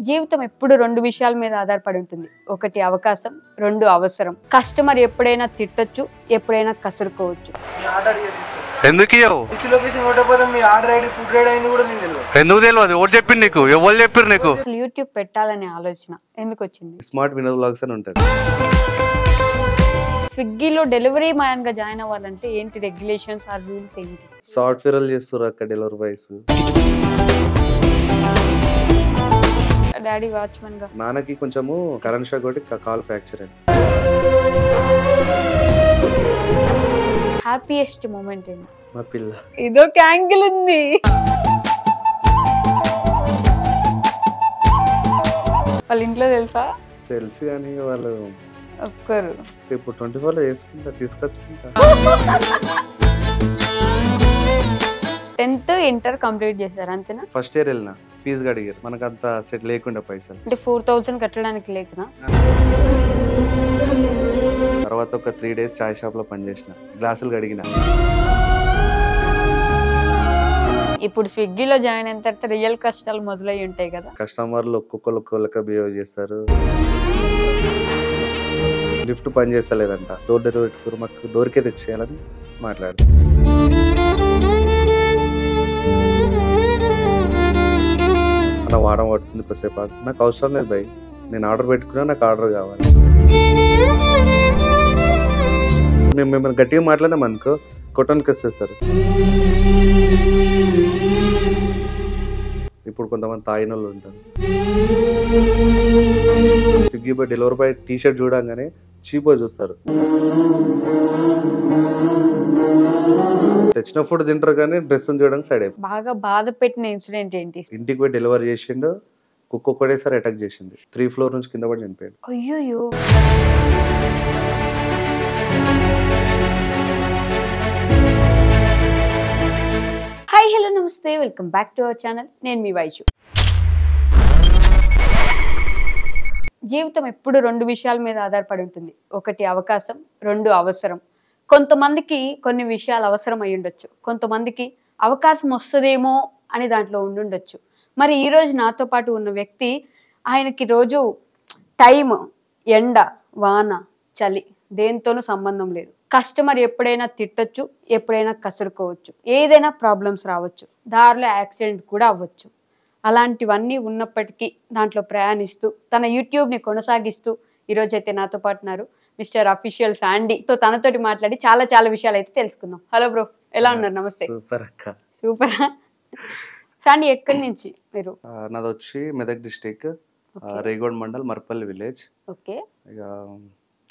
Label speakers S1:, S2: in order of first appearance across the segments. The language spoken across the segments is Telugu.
S1: జీవితం ఎప్పుడు రెండు విషయాల మీద ఆధారపడి ఉంటుంది. ఒకటి అవకాశం, రెండు అవసరం. కస్టమర్ ఎప్పుడైనా తిట్టొచ్చు, ఎప్పుడైనా కసురుకోవచ్చు.
S2: ఎందుకు ఎందుకు తెలియదు? ఎవరు చెప్పింది నీకు? ఎవరు చెప్పారు నీకు?
S1: యూట్యూబ్ పెట్టాలనే ఆలోచన ఎందుకు వచ్చింది?
S2: స్మార్ట్ వినోద్ వ్లాగ్స్ అని ఉంటుంది.
S1: స్విగ్గీలో డెలివరీ మ్యాన్ గా జాయిన్ అవ్వాలంటే ఏంటి రెగ్యులేషన్స్ ఆర్ రూల్స్ ఏంటి?
S2: సాఫ్ట్వేర్ చేస్తారు అక్కడ డెలివరీ బాయ్స్.
S1: డాడీ వాచ్మెన్ గా.
S2: నాన్నకి కొంచెము కరెంట్ షాక్ కొట్టి కాల్ ఫ్రాక్చర్ అయింది.
S1: హ్యాపీయెస్ట్ మూమెంట్ ఏంటి?
S2: మా పిల్ల.
S1: ఇదో యాంగిల్ ఉంది. వాళ్ళ ఇంట్లో తెలుసా?
S2: తెలుసు కానీ వాళ్ళు
S1: ఒక్కరు
S2: ఇప్పుడు 24 లో చేసుకుంటా తీసుకొచ్చుకుంటా.
S1: 10th ఇంటర్ కంప్లీట్ చేశారు అంతేనా?
S2: ఫస్ట్ ఇయర్ వెళ్ళిన ఫీజు అడిగారు, మనకు అంత సెట్ లేకుండా పైసలు.
S1: అంటే 4000 కట్టడానికి లేకునా?
S2: తర్వాత ఒక 3 days చాయ్ షాప్ లో పనిచేసిన, గ్లాసులు కడిగిన.
S1: ఇప్పుడు స్విగ్గీలో జాయిన్ అయిన తర్వాత రియల్ కష్టాలు మొదలై ఉంటాయి కదా.
S2: కస్టమర్లు ఒక్కొక్కరు బిహేవ్ చేస్తారు. లిఫ్ట్ పని చేస్తలేదంట, డోర్ డెలివరీ పెట్టుకుని మాకు డోర్కే తెచ్చేయాలని మాట్లాడు. అలా వారం పడుతుంది కొద్దిసేపు. నాకు అవసరం లేదు భయ్, నేను ఆర్డర్ పెట్టుకున్నా, నాకు ఆర్డర్ కావాలి. మేము మిమ్మల్ని గట్టిగా మాట్లాడినాం అనుకో, కొట్టడానికి వస్తారు. ఇప్పుడు కొంతమంది తాగిన వాళ్ళు ఉంటారు. Swiggy boy delivery boy T shirt చూడంగానే చీప్ గా చూస్తారు. తెచ్చిన ఫుడ్ తింటారు కానీ డ్రెస్ చూడడానికి సైడ్ అయిపోయి.
S1: బాగా బాధ పెట్టిన ఇన్సిడెంట్ ఏంటి?
S2: ఇంటికి పోయి డెలివరీ చేసిండు, కుక్క ఒక్కడేసారి అటాక్ చేసింది. 3th floor నుంచి కింద పడి చనిపోయాడు.
S1: అయ్యో. హాయ్ హలో నమస్తే, welcome back to our channel. నేను మీ వైషు. జీవితం ఎప్పుడు రెండు విషయాల మీద ఆధారపడి ఉంటుంది. ఒకటి అవకాశం, రెండు అవసరం. కొంతమందికి కొన్ని విషయాలు అవసరం అయి ఉండొచ్చు, కొంతమందికి అవకాశం వస్తుందేమో అని దాంట్లో ఉండుండొచ్చు. మరి ఈరోజు నాతో పాటు ఉన్న వ్యక్తి, ఆయనకి రోజు టైం, ఎండ, వాన, చలి దేంతోనూ సంబంధం లేదు. కస్టమర్ ఎప్పుడైనా తిట్టొచ్చు, ఎప్పుడైనా కసురుకోవచ్చు, ఏదైనా ప్రాబ్లమ్స్ రావచ్చు, దారిలో యాక్సిడెంట్ కూడా అవ్వచ్చు. అలాంటివన్నీ ఉన్నప్పటికీ దాంట్లో ప్రయాణిస్తూ తన యూట్యూబ్ని కొనసాగిస్తూ ఈరోజు అయితే నాతో పాటు ఉన్నారు మిస్టర్ అఫీషియల్ శాండీ. సో తనతోటి మాట్లాడి చాలా చాలా విషయాలు అయితే తెలుసుకుందాం. హలో బ్రో, ఎలా ఉన్నారు? నమస్తే.
S2: సూపర్ అక్క.
S1: సూపర్. శాండీ ఎక్కడి నుంచి మీరు?
S2: నాది వచ్చి Medak district, Regode mandal, Marpalli village.
S1: Okay.
S2: ఇక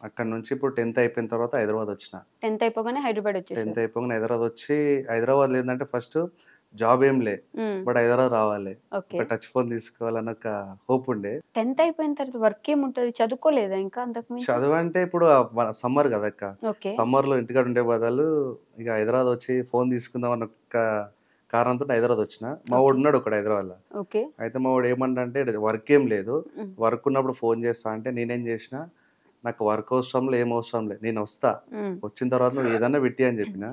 S2: అక్కడ నుంచి ఇప్పుడు 10th అయిపోయిన తర్వాత హైదరాబాద్ వచ్చిన.
S1: 10th అయిపోగానే హైదరాబాద్ వచ్చేసి
S2: 10th అయిపోగానే హైదరాబాద్ వచ్చి, హైదరాబాద్ ఏంటంటే ఫస్ట్ జాబ్ ఏం లే, బట్ హైదరాబాద్ రావాలి, ఒక టచ్ ఫోన్ తీసుకోవాలని ఒక హోప్ ఉండే.
S1: 10th అయిపోయిన తర్వాత వర్క్ ఏముంటది? చదువుకోలేదా ఇంకా అంతకు?
S2: చదువు అంటే ఇప్పుడు సమ్మర్ కదక్క, సమ్మర్ లో ఇంటికాడ ఉండే బదులు ఇక హైదరాబాద్ వచ్చి ఫోన్ తీసుకుందాం అన్న ఒక కారణంతో హైదరాబాద్ వచ్చిన. మా వాడు ఉన్నాడు ఒకటి హైదరాబాద్ లో. అయితే మా వాడు ఏమంటే వర్క్ ఏం లేదు, వర్క్ ఉన్నప్పుడు ఫోన్ చేస్తా అంటే నేనేం చేసిన, నాకు వర్క్ అవసరం లేదు, ఏం అవసరం లేదు, నేను వస్తా, వచ్చిన తర్వాత నువ్వు ఏదన్నా పెట్టి అని చెప్పిన.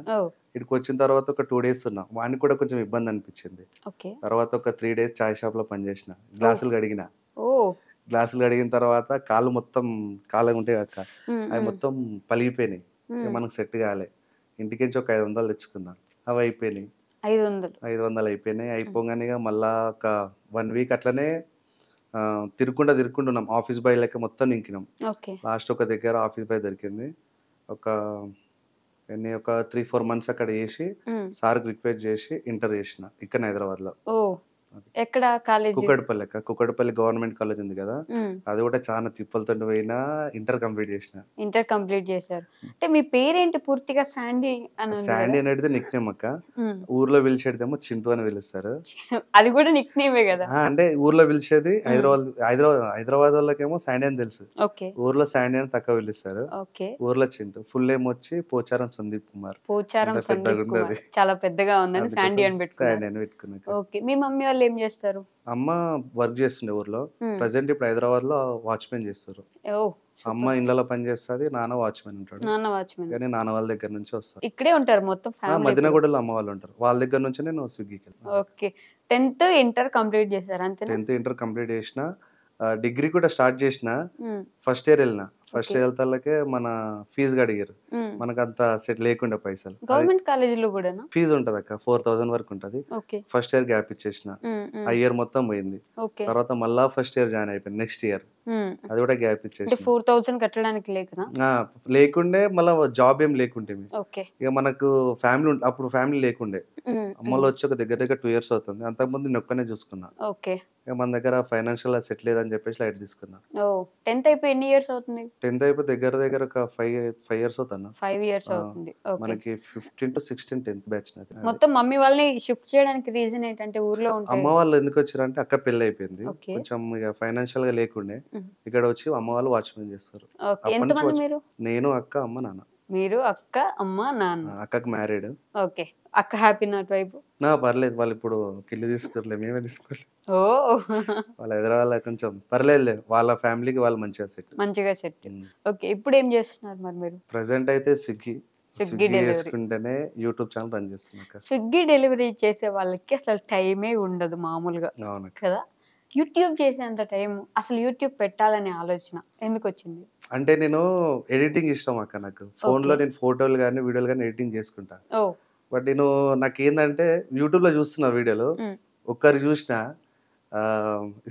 S2: ఇక్కడికి వచ్చిన తర్వాత ఒక 2 days ఉన్నా, వానికి కూడా కొంచెం ఇబ్బంది అనిపించింది. తర్వాత ఒక 3 days చాయ్ షాప్ లో పనిచేసిన, గ్లాసులు కడిగిన. గ్లాసులు కడిగిన తర్వాత కాళ్ళు మొత్తం కాళ్ళగా ఉంటాయి అక్క, అవి మొత్తం పలిగిపోయినాయి. మనకు సెట్ కాలే. ఇంటికి నుంచి ఒక 500 తెచ్చుకున్నా, అవి అయిపోయినాయి. 500 అయిపోయినాయి. అయిపోగానే మళ్ళా ఒక 1 week అట్లనే తిరుక్కుంటున్నాం. ఆఫీస్ బాయ్ లెక్క మొత్తం నింకినాం. లాస్ట్ ఒక దగ్గర ఆఫీస్ బాయ్ దొరికింది. ఒక 3-4 months అక్కడ చేసి సార్కి రిక్వెస్ట్ చేసి ఇంటర్ చేసిన ఇక్కడ హైదరాబాద్ లో.
S1: ఎక్కడ కాలేజ్?
S2: కుకట్పల్లి అక్క, కుకట్పల్లి గవర్నమెంట్ కాలేజ్ ఉంది కదా, అది కూడా చాలా తిప్పలతో పోయినా ఇంటర్ కంప్లీట్ చేసిన.
S1: ఇంటర్ కంప్లీట్ చేశారు. అంటే మీ పేరేంటి పూర్తిగా? శాండీ అని.
S2: శాండీ అనేది నిక్ నేమ్ అక్క, ఊర్లో పిలిచేదేమో చింటూ అని పిలుస్తారు.
S1: అది కూడా నిక్ నేమే కదా.
S2: అంటే ఊర్లో పిలిచేది హైదరాబాద్ వాళ్ళకేమో శాండీ అని తెలుసు, ఊర్లో శాండీ అని తక్కువ పిలుస్తారు. ఊర్లో చింటూ. ఫుల్ నేమ్ వచ్చి పోచారం సందీప్ కుమార్.
S1: పోచారం సందీప్ కుమార్, చాలా పెద్దగా ఉందని శాండీ అని పెట్టుకున్నారు. ఓకే. మీ మమ్మీ వాళ్ళు వాళ్ళు ఏం చేస్తారు?
S2: అమ్మ వర్క్ చేస్తుండే ఊర్లో.
S1: ఉమ్.
S2: ప్రెసెంట్ ఇప్పుడు హైదరాబాద్లో వాచ్మెన్ చేస్తారు.
S1: ఓ
S2: అమ్మ
S1: సూపర్.
S2: ఇళ్ళలో పని చేస్తుంది, నాన్న వాచ్మెన్ ఉంటాడు.
S1: నాన్న వాచ్మెన్.
S2: కానీ నాన్న వాళ్ళ దగ్గర నుంచి వస్తారు.
S1: ఇక్కడే ఉంటారు మొత్తం ఫ్యామిలీ?
S2: మదినగూడలో అమ్మ వాళ్ళు ఉంటారు. వాళ్ళ దగ్గర నుంచి నేను స్విగ్గీకి వెళ్తాను.
S1: ఓకే. 10th ఇంటర్ కంప్లీట్ చేశారు అంతేనా?
S2: 10th ఇంటర్ కంప్లీట్ చేసిన, డిగ్రీ కూడా స్టార్ట్ చేసిన.
S1: ఉమ్.
S2: ఫస్ట్ ఇయర్ వెళ్ళిన. First
S1: Okay.
S2: ఇయర్ వెళ్తాకే మన ఫీజు అడిగారు.
S1: ఉమ్.
S2: మనకు అంత సెట్ లేకుండా పైసలు.
S1: గవర్నమెంట్ కాలేజీలో కూడానా?
S2: ఫీజు ఉంటుంది అక్క, 4000 వరకు ఉంటుంది.
S1: ఓకే.
S2: ఫస్ట్ ఇయర్ గ్యాప్ ఇచ్చేసిన. ఆ ఇయర్ మొత్తం పోయింది.
S1: ఓకే.
S2: తర్వాత మళ్ళా ఫస్ట్ ఇయర్ జాయిన్ అయిపోయింది. నెక్స్ట్ ఇయర్
S1: ఉమ్.
S2: అది కూడా గ్యాప్
S1: అంటే
S2: ఇచ్చేసిన.
S1: 4000 కట్టడానికి లేకనా?
S2: లేకుండే మళ్ళీ జాబ్ ఏం లేకుంటే.
S1: ఓకే.
S2: ఇక మనకు ఫ్యామిలీ అప్పుడు ఫ్యామిలీ లేకుండే. అమ్మలో వచ్చి ఒక దగ్గర దగ్గర 2 years అవుతుంది. అంతకుముందు నేను ఒక్కనే చూసుకున్నా.
S1: ఓకే.
S2: ఇక మన దగ్గర ఫైనాన్షియల్ సెట్ లేదని చెప్పేసి లైట్ తీసుకున్నా.
S1: ఓ 10th అయిపోయి ఎన్ని ఇయర్స్ అవుతుంది?
S2: 10th అయిపోయి దగ్గర దగ్గర ఒక 5 years అవుతాను.
S1: 5 ఇయర్స్
S2: ఆ,
S1: అవుతుంది. ఓకే.
S2: మనకి 15 to 16 10th బ్యాచ్ నాది.
S1: మొత్తం మమ్మీ వాళ్ళని షిఫ్ట్ చేయడానికి రీజన్ ఏంటంటే ఊర్లో
S2: అమ్మ
S1: ఉంటాయి.
S2: వాళ్ళు ఎందుకు వచ్చారంటే అక్క పెళ్ళి అయిపోయింది.
S1: ఓకే.
S2: కొంచెం ఇక ఫైనాన్షియల్ గా లేకుండే.
S1: ఉమ్.
S2: ఇక్కడ వచ్చి అమ్మ వాళ్ళు వాచ్మెన్ చేస్తారు.
S1: ఓకే.
S2: అప్పటి నుంచి
S1: ఎంతమంది
S2: watch-
S1: మీరు?
S2: నేను అక్క అమ్మ నాన్న.
S1: మీరు, అక్క, అమ్మ, నాన్న.
S2: అక్కకి మ్యారీడ్.
S1: ఓకే. అక్క హ్యాపీ నాట్ వైపు?
S2: పర్లేదు, వాళ్ళు ఇప్పుడు కిల్లి తీసుకోలే, మేమే తీసుకోలే.
S1: ఓ
S2: వాళ్ళ ఎదురవాళ్ళ కొంచెం పర్లేదులే, వాళ్ళ ఫ్యామిలీకి వాళ్ళు మంచిగా సెట్.
S1: మంచిగా సెట్. ఓకే. ఇప్పుడు ఏం చేస్తున్నారు మరి మీరు?
S2: ప్రెసెంట్ అయితే స్విగ్గీ
S1: స్విగ్గీ డెలివరీ.
S2: చేసుకుంటేనే యూట్యూబ్ ఛానల్ రన్ చేస్తున్నా.
S1: స్విగ్గీ డెలివరీ చేసే వాళ్ళకి అసలు టైమే ఉండదు మామూలుగా
S2: అవును
S1: కదా. యూట్యూబ్ చేసేంత టైం అసలు యూట్యూబ్ పెట్టాలనే ఆలోచన ఎందుకు వచ్చింది?
S2: అంటే నేను ఎడిటింగ్ ఇష్టం అక్క. నాకు ఫోన్ లో నేను ఫోటోలు కానీ వీడియోలు కానీ ఎడిటింగ్ చేసుకుంటా.
S1: ఓ
S2: బట్ నేను నాకేందంటే యూట్యూబ్ లో చూస్తున్నా వీడియోలు,
S1: ఉమ్.
S2: ఒక్కరు చూసిన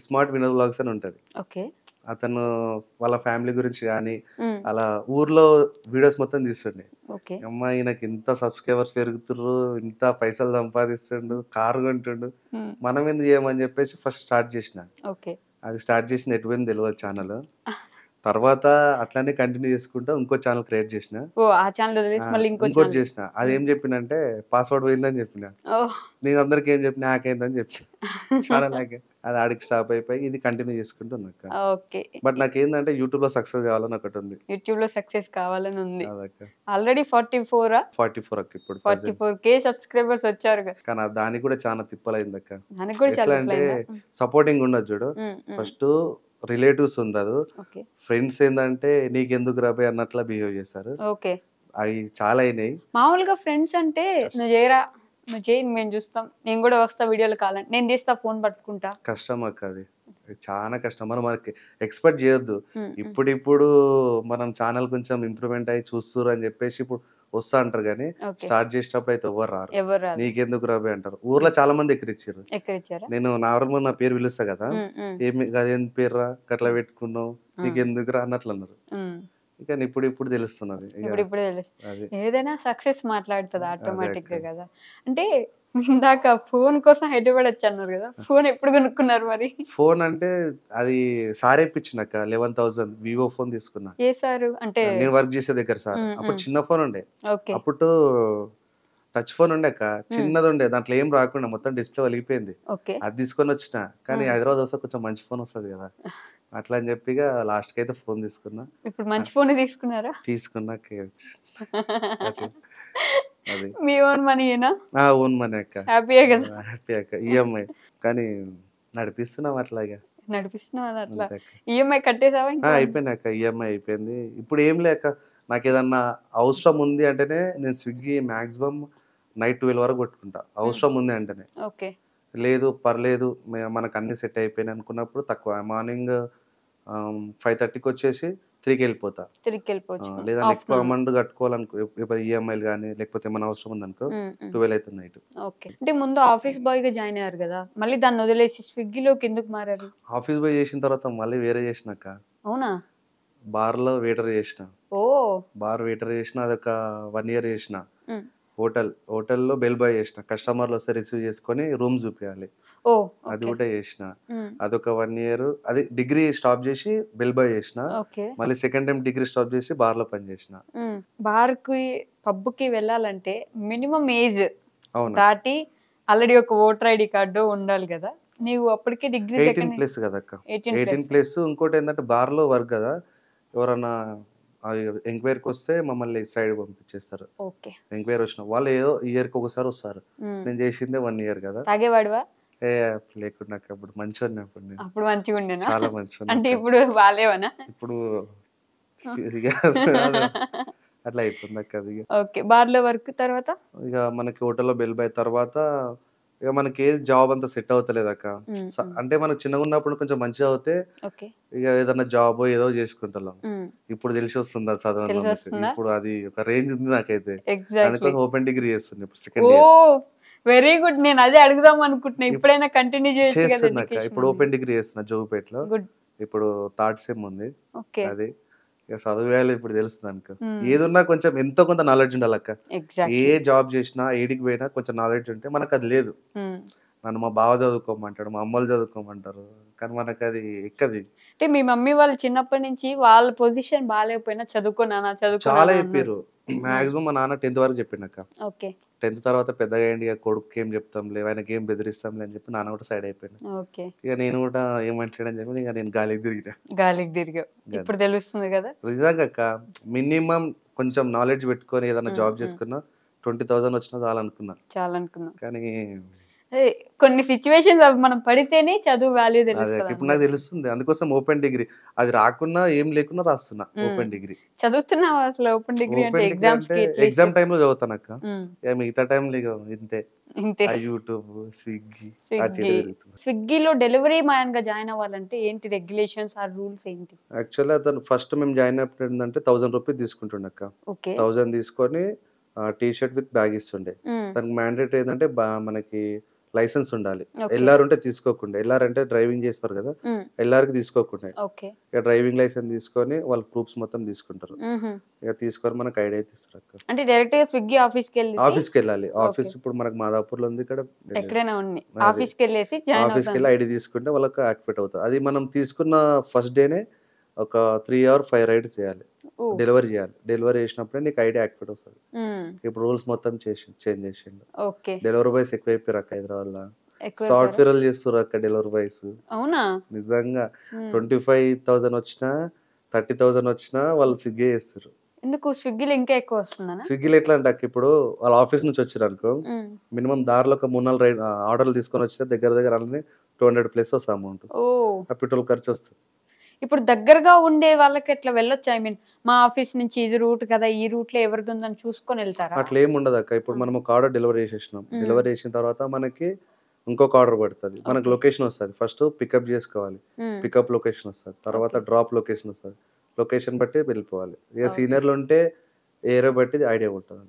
S2: స్మార్ట్ వినోద్ బ్లాగ్స్ అని ఉంటది.
S1: ఓకే.
S2: అతను వాళ్ళ ఫ్యామిలీ గురించి కానీ
S1: ఉమ్.
S2: అలా ఊర్లో వీడియోస్ మొత్తం తీస్తుండే.
S1: ఓకే.
S2: అమ్మాయి నాకు ఇంత సబ్స్క్రైబర్స్ పెరుగుతుర్రు, ఇంత పైసలు సంపాదిస్తుండు, కారు కొంటుండు,
S1: ఉమ్.
S2: మనం ఎందుకు చేయమని చెప్పేసి ఫస్ట్ స్టార్ట్ చేసిన.
S1: ఓకే.
S2: అది స్టార్ట్ చేసింది ఎటువైంది తెలియదు ఛానల్. తర్వాత అట్లానే కంటిన్యూ చేసుకుంటా ఇంకో ఛానల్ క్రియేట్ చేసిన.
S1: ఓ ఆ ఛానల్ వదిలేసి మళ్ళీ ఇంకో
S2: ఇంకోటి
S1: ఛానల్.
S2: చేసిన. అది ఏం చెప్పినంటే పాస్వర్డ్ పోయిందని చెప్పిన.
S1: ఓ
S2: నేను అందరికి ఏం చెప్పిన, హ్యాక్ అయిందని చెప్పిన. ఛానల్ హ్యాక్ అది ఆడికి స్టాప్ అయిపోయి ఇది కంటిన్యూ చేసుకుంటున్నాక.
S1: ఓకే.
S2: బట్ నాకేందంటే యూట్యూబ్ లో సక్సెస్ కావాలని ఒకటి ఉంది.
S1: యూట్యూబ్ లో సక్సెస్ కావాలని ఉంది.
S2: అదక్క
S1: ఆల్రెడీ 44
S2: 44 అక్క ఇప్పుడు present.
S1: 44K సబ్స్క్రైబర్స్ వచ్చారు కదా.
S2: కానీ దానికి కూడా చాలా తిప్పలైందక్క.
S1: దానికి కూడా
S2: ఎట్లా
S1: చాలా
S2: అంటే
S1: అయిందా?
S2: సపోర్టింగ్ ఉండదు చూడు. ఫస్ట్ రిలేటివ్స్ ఉండదు,
S1: ఓకే.
S2: ఫ్రెండ్స్ ఏంటంటే నీకెందుకు రాబోయ్ అన్నట్లా బిహేవ్ చేస్తారు.
S1: ఓకే.
S2: అవి చాలా అయినాయి.
S1: మామూలుగా ఫ్రెండ్స్ అంటే నువ్వు చేయరా, నువ్వు చేయి, మేము చూస్తాం, నేను కూడా వస్తా వీడియోలు కావాలంటే నేను తీస్తా, ఫోన్ పట్టుకుంటా.
S2: కష్టం అక్క, అది చాలా కష్టం. మనం మనకి ఎక్స్పెక్ట్ చేయొద్దు.
S1: ఉమ్,
S2: ఇప్పుడు మనం ఛానల్ కొంచెం ఇంప్రూవ్మెంట్ అయ్యి చూస్తున్నారు అని చెప్పేసి ఇప్పుడు వస్తా అంటారు, కానీ
S1: ఓకే.
S2: స్టార్ట్ చేసేటప్పుడు అయితే ఎవరు రారు.
S1: ఎవరు రాదు.
S2: నీకెందుకు రాబోయ్ అంటారు. ఊర్లో చాలా మంది ఎక్కిరిచ్చారు.
S1: ఎక్కడిచ్చారా?
S2: నేను నార్మల్ నా పేరు పిలుస్తా కదా, ఏమి అదేం పేరు రా గట్లా పెట్టుకున్నావు, నీకెందుకు రా అన్నట్లు అన్నారు. ఇక ఇప్పుడు తెలుస్తున్నది. ఇక
S1: ఇప్పుడు తెలుసు.
S2: అది
S1: ఏదైనా సక్సెస్ మాట్లాడుతుంది ఆటోమేటిక్ గా
S2: అక్క.
S1: కదా. అంటే ఇందాక ఫోన్ కోసం హైదరాబాద్ వచ్చి అన్నారు కదా, ఫోన్ ఎప్పుడు కొనుక్కున్నారు మరి?
S2: ఫోన్ అంటే అది సార్ ఇప్పించినాక 11,000 వివో ఫోన్ తీసుకున్నా.
S1: ఏ సారు అంటే?
S2: నేను వర్క్ చేసే దగ్గర సార్. అప్పుడు చిన్న ఫోన్ ఉండే.
S1: ఓకే.
S2: అప్పుడు టచ్ ఫోన్ ఉండే అక్క, చిన్నది ఉండే, దాంట్లో ఏం రాకుండా మొత్తం డిస్ప్లే వలిగిపోయింది.
S1: ఓకే.
S2: అది తీసుకొని వచ్చిన. కానీ హైదరాబాద్ వస్తే కొంచెం మంచి ఫోన్ వస్తుంది కదా, అట్లా అని చెప్పి లాస్ట్ కి అయితే ఫోన్ తీసుకున్నా.
S1: ఇప్పుడు మంచి ఫోన్ తీసుకున్నారా?
S2: తీసుకున్నాక అది
S1: మీ ఓన్ మనీనా?
S2: ఓన్ మనీ అక్క.
S1: హ్యాపీయే కదా.
S2: హ్యాపీ అక్క. ఈఎంఐ కానీ నడిపిస్తున్నాం అట్లాగా.
S1: నడిపిస్తున్నావు అట్లా.
S2: అంతే అక్క.
S1: ఈఎంఐ కట్టేసావా ఇంకా?
S2: అయిపోయింది అక్క, ఈఎంఐ అయిపోయింది. ఇప్పుడు ఏం లేక నాకు ఏదన్నా అవసరం ఉంది అంటేనే నేను స్విగ్గీ మాక్సిమం నైట్ 12 వరకు కొట్టుకుంటా, అవసరం ఉంది అంటేనే.
S1: ఓకే.
S2: లేదు పర్లేదు మనకు అన్ని సెట్ అయిపోయినాయి అనుకున్నప్పుడు తక్కువ. మార్నింగ్ 5:30కి వచ్చేసి 3కి వెళ్ళిపోతా.
S1: తిరిగి వెళ్ళిపోవచ్చు.
S2: లేదా ఎక్కువ అమౌంట్ కట్టుకోవాలనుకో, ఈఎంఐలు కానీ లేకపోతే ఏమైనా అవసరం ఉందనుకో 12 అవుతుంది నైట్.
S1: ఓకే. అంటే ముందు ఆఫీస్ బాయ్ గా జాయిన్ అయ్యారు కదా, మళ్ళీ దాన్ని వదిలేసి స్విగ్గీలోకి ఎందుకు మారారు?
S2: ఆఫీస్ పోయి చేసిన తర్వాత మళ్ళీ వేరే చేసినాక
S1: అవునా?
S2: బార్లో వెయిటర్ చేసిన.
S1: ఓ
S2: బార్ వెయిటర్ చేసిన, అదొక 1 year చేసిన.
S1: ఉమ్.
S2: హోటల్లో బెల్ బాయ్ చేసిన. కస్టమర్లు వస్తే రిసీవ్ చేసుకొని రూమ్ చూపించాలి,
S1: ఓ
S2: అది
S1: ఓకే.
S2: కూడా చేసిన.
S1: ఉమ్.
S2: అదొక 1 year. అది డిగ్రీ స్టాప్ చేసి బెల్ బాయ్ చేసిన.
S1: ఓకే.
S2: మళ్ళీ సెకండ్ టైం డిగ్రీ స్టాప్ చేసి బార్లో పని చేసిన.
S1: బార్ కి పబ్ కి వెళ్ళాలంటే మినిమం ఏజ్
S2: అవును,
S1: దాటి ఆల్రెడీ ఒక ఓటర్ ఐడి కార్డు ఉండాలి కదా. నీవు అప్పటికే డిగ్రీ
S2: 18+ కదక్క. 18+.
S1: 18+.
S2: ఇంకోటి ఏంటంటే బార్లో వర్క్ కదా, ఎవరన్నా ఎంక్వైరీకి వస్తే మమ్మల్ని సైడ్ పంపించేస్తారు.
S1: ఓకే.
S2: ఎంక్వైరీ వచ్చిన వాళ్ళు ఏదో ఇయర్కి ఒకసారి వస్తారు. నేను చేసిందే 1 year కదా.
S1: తాగేవాడివా?
S2: ఏ లేకుండా అక్క అప్పుడు మంచిగా అప్పుడు నేను
S1: అప్పుడు మంచిగా ఉండేనా?
S2: చాలా మంచిగా
S1: అంటే ఇప్పుడు బాలేవనా?
S2: ఇప్పుడు అట్లా అయిపోయింది అక్క అది.
S1: ఓకే. బార్‌లో వర్క్ తర్వాత?
S2: ఇక మనకి హోటల్లో బెల్ బై తర్వాత ఇక మనకి ఏ జాబ్ అంతా సెట్ అవుతలేదు అక్క. అంటే మనకు చిన్నగా ఉన్నప్పుడు కొంచెం మంచిగా అవుతే
S1: ఓకే.
S2: ఇక ఏదన్నా జాబ్ ఏదో చేసుకుంటాం.
S1: హ్మ్.
S2: ఇప్పుడు తెలిసి వస్తుంది అది చదవని మనకి.
S1: తెలిసొస్తుందా?
S2: ఇప్పుడు అది ఒక రేంజ్ ఉంది నాకైతే.
S1: ఎగ్జాక్ట్‌లీ.
S2: అందుకోసం ఓపెన్ డిగ్రీ చేస్తున్నా ఇప్పుడు second year.
S1: Oh! Very good. నేను అదే అడుగుదాం అనుకుంటున్నా. ఇప్పుడైనా కంటిన్యూ చేయొచ్చు కదా
S2: చేస్తున్నా అక్క.
S1: ఎడ్యుకేషన్
S2: ఇప్పుడు
S1: అని.
S2: ఓపెన్ డిగ్రీ చేస్తున్నా జోగిపేటలో.
S1: గుడ్.
S2: ఇప్పుడు థర్డ్ సెమ్ ఉంది.
S1: ఓకే.
S2: అది ఇక చదువు వాల్యూ ఇప్పుడు తెలుస్తుంది అనుకో.
S1: హ్మ్.
S2: ఏదున్నా కొంచెం ఎంతో కొంత నాలెడ్జ్ ఉండాలక్క. ఏ
S1: ఎగ్జాక్ట్‌లీ.
S2: జాబ్ చేసినా ఏడికి పోయినా కొంచెం నాలెడ్జ్ ఉంటే మనకు అది లేదు.
S1: హ్మ్.
S2: నన్ను మా బావ చదువుకోమంటాడు, మా అమ్మోళ్ళు చదువుకోమంటారు. కానీ మనకు అది ఎక్కది.
S1: అంటే మీ మమ్మీ వాళ్ళు చిన్నప్పటి నుంచి వాళ్ళ పొజిషన్ బాలేకపోయినా చదువుకో నాన్న, చదువుకో
S2: చాలా
S1: నాన్న అన్నారు.
S2: చెప్పిర్రు. మాక్సిమం మా నాన్న 10థ్ వరకు చెప్పిండక్క.
S1: ఓకే.
S2: 10థ్ తర్వాత పెద్దగా అయ్యిండు ఇక కొడుకుకి ఏం చెప్తాంలే, ఆయనకి ఏం బెదిరిస్తాంలే అని చెప్పి నాన్న కూడా సైడ్ అయిపోయిండు.
S1: ఓకే.
S2: ఇక నేను కూడా ఏమంటలేడని చెప్పి ఇక నేను గాలికి తిరిగిన.
S1: గాలికి తిరిగావు. ఇప్పుడు తెలుస్తుంది కదా?
S2: నిజంగా అక్క మినిమం కొంచెం నాలెడ్జ్ పెట్టుకొని ఏదైనా
S1: హ్మ్.
S2: జాబ్
S1: హ్మ్.
S2: చేసుకున్నా 20,000 వచ్చినా చాలనుకున్నా.
S1: చాలనుకున్నాం.
S2: కానీ
S1: కొన్ని సిట్యుయేషన్స్ అవి మనం పడితేనే చదువు వాల్యూ
S2: అదే
S1: తెలుస్తది
S2: ఇప్పుడు నాకు
S1: అందరికి.
S2: తెలుస్తుంది. అందుకోసం ఓపెన్ డిగ్రీ అది రాకున్నా ఏం లేకున్నా రాస్తున్నా ఓపెన్ డిగ్రీ.
S1: చదువుతున్నావా అసలు ఓపెన్ డిగ్రీ అంటే
S2: ఓపెన్ డిగ్రీ
S1: ఎగ్జామ్స్
S2: అంటే
S1: కి అట్లీస్ట్?
S2: ఎగ్జామ్ టైంలో చదువుతానక్క.
S1: హ్మ్.
S2: ఇక మిగతా టైంలో ఇక ఇంతే.
S1: ఇంతే.
S2: ఆ యూట్యూబ్, స్విగ్గీ అటు
S1: స్విగ్గీ.
S2: ఇటు తిరుగుతున్నా.
S1: స్విగ్గీలో డెలివరీ మ్యాన్ గా జాయిన్ అవ్వాలంటే ఏంటి రెగ్యులేషన్స్ ఆర్ రూల్స్ ఏంటి?
S2: యాక్చువల్లీ అతను ఫస్ట్ మేము జాయిన్ అయినప్పుడు ఏంటంటే 1000 రూపీస్ తీసుకుంటుండక్క.
S1: ఓకే. 1000
S2: తీసుకొని టీ షర్ట్ విత్ బ్యాగ్ ఇస్తుండే. దానికి మ్యాండేటరీ ఏంటంటే మనకి లైసెన్స్ ఉండాలి.
S1: ఓకే.
S2: ఎల్ఆర్ ఉంటే తీసుకోకుండా. ఎల్ఆర్ అంటే డ్రైవింగ్ చేస్తారు కదా! ఎల్ఆర్‌కి తీసుకోకుండా.
S1: ఓకే.
S2: ఇక డ్రైవింగ్ లైసెన్స్ తీసుకొని వాళ్ళ ప్రూఫ్స్ మొత్తం తీసుకుంటారు. ఇక తీసుకొని మనకు ఐడి అయితే ఇస్తారక్క.
S1: అంటే డైరెక్ట్ గా స్విగ్గీ ఆఫీస్‌కెళ్ళేసి
S2: ఆఫీస్‌కెళ్ళాలి. Office
S1: okay.
S2: ఇప్పుడు మనకు మాదాపూర్‌లో ఉంది ఇక్కడ.
S1: ఎక్కడైనా ఉంది.
S2: అదే.
S1: ఆఫీస్‌కెళ్ళేసి జాయిన్ అవుతాను.
S2: ఆఫీస్‌కెళ్ళి ఐడీ తీసుకుంటే వాళ్ళకి యాక్టివేట్ అవుతది. అది మనం తీసుకున్న ఫస్ట్ డేనే ఒక 3 ఆర్ 5 రైడ్స్ చేయాలి.
S1: ఓహ్!
S2: డెలివరీ చేయాలి. డెలివరీ చేసినప్పుడే నీకు ఐడీ యాక్టివేట్ వస్తది.
S1: హ్మ్.
S2: ఇప్పుడు రూల్స్ మొత్తం చేంజ్ చేసిండు.
S1: ఓకే.
S2: డెలివరీ బాయ్స్ ఎక్కువైపోయారు అక్క హైదరాబాద్‌ల.
S1: ఎక్కువైపోయారా?
S2: సాఫ్ట్‌వేర్‌లు చేస్తుర్రు అక్క డెలివరీ బాయ్స్.
S1: అవునా?
S2: నిజంగా
S1: హ్మ్.
S2: 25,000 వచ్చినా, 30,000 వచ్చినా వాళ్ళు స్విగ్గీ చేస్తుర్రు.
S1: ఎందుకు స్విగ్గీలో ఇంకా ఎక్కువ వస్తుందనా?
S2: స్విగ్గీలో ఎట్లా అంటే అక్క ఇప్పుడు వాళ్ళ ఆఫీస్ నుంచి వచ్చిర్రనుకో
S1: హ్మ్.
S2: మినిమమ్ దారిలో ఒక 3, 4 ఆర్డర్‌లు తీసుకొని వస్తే దగ్గర దగ్గర అలానే 200 ప్లస్ వస్తది అమౌంట్.
S1: ఓహ్!
S2: ఆ పెట్రోల్ ఖర్చు వస్తది.
S1: ఇప్పుడు దగ్గరగా ఉండే వాళ్ళకి ఎట్లా వెళ్ళొచ్చా? ఐ మీన్ మా ఆఫీస్ నుంచి ఇది రూట్ కదా! ఈ రూట్‌లో ఎవరిది ఉందని చూసుకొని ఎళ్తారా?
S2: అట్లా ఏమి ఉండదక్క. ఇప్పుడు మనం ఒక ఆర్డర్ డెలివరీ చేసేసినాం.
S1: హ్మ్.
S2: డెలివరీ చేసిన తర్వాత మనకి ఇంకొక ఆర్డర్ పడతది. మనకు
S1: ఓకే.
S2: లొకేషన్ వస్తది. ఫస్ట్ పికప్ చేసుకోవాలి.
S1: హ్మ్.
S2: పికప్ లొకేషన్ వస్తది. తర్వాత
S1: ఓకే.
S2: డ్రాప్ లొకేషన్ వస్తది. లొకేషన్ బట్టి వెళ్ళిపోవాలి. ఇక
S1: ఓకే.
S2: సీనియర్‌లు ఉంటే ఏరియా బట్టి ఐడియా ఉంటది.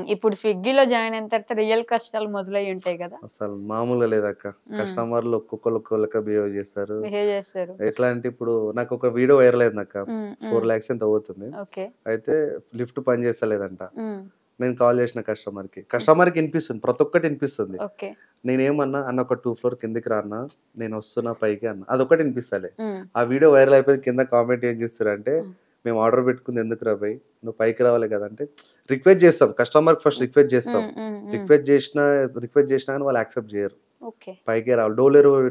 S1: ఇప్పుడు స్విగ్గీలో జాయిన్ అయిన తర్వాత రియల్ కష్టాలు మొదలయ్యి ఉంటాయి గదా!
S2: అసలు మామూలుగా లేదక్క.
S1: హ్మ్.
S2: కస్టమర్‌లు ఒక్కొక్కళ్ళు ఒక్కొక్క బిహేవ్ చేస్తారు.
S1: బిహేవ్ చేస్తారు.
S2: ఎట్లా అంటే ఇప్పుడు నాకు ఒక వీడియో వైరల్ అయిందక్క.
S1: హ్మ్.
S2: 4
S1: హ్మ్.
S2: లాక్స్ ఎంతో పోతుంది.
S1: ఓకే.
S2: అయితే లిఫ్ట్ పని చేస్తలేదంట.
S1: హ్మ్.
S2: నేను కాల్ చేసిన కస్టమర్‌కి. కస్టమర్‌కి ఇనిపిస్తుంది. ప్రతి ఒక్కటి ఇనిపిస్తుంది.
S1: ఓకే.
S2: నేనేమన్నా, "అన్న ఒక 2 ఫ్లోర్ కిందకి రా అన్న. నేనొస్తున్నా పైకి" అన్న. అదొక్కటి ఇనిపిస్తలే.
S1: హ్మ్.
S2: ఆ వీడియో వైరల్ అయిపోయి కింద కామెంట్ ఏం చేస్తుర్రంటే,
S1: హ్మ్.
S2: "మేము ఆర్డర్ పెట్టుకుంది ఎందుకురా భయ్! నువ్వు పైకి రావాలి కదా!" అంటే రిక్వెస్ట్ చేస్తాం. కస్టమర్‌కి ఫస్ట్ రిక్వెస్ట్ చేస్తాం.
S1: హ్మ్. హ్మ్. హ్మ్.
S2: రిక్వెస్ట్ చేసినా గాని వాళ్ళు యాక్సెప్ట్ చేయరు.
S1: ఓకే.
S2: పైకే రావాలి. డోర్ డెలివరీ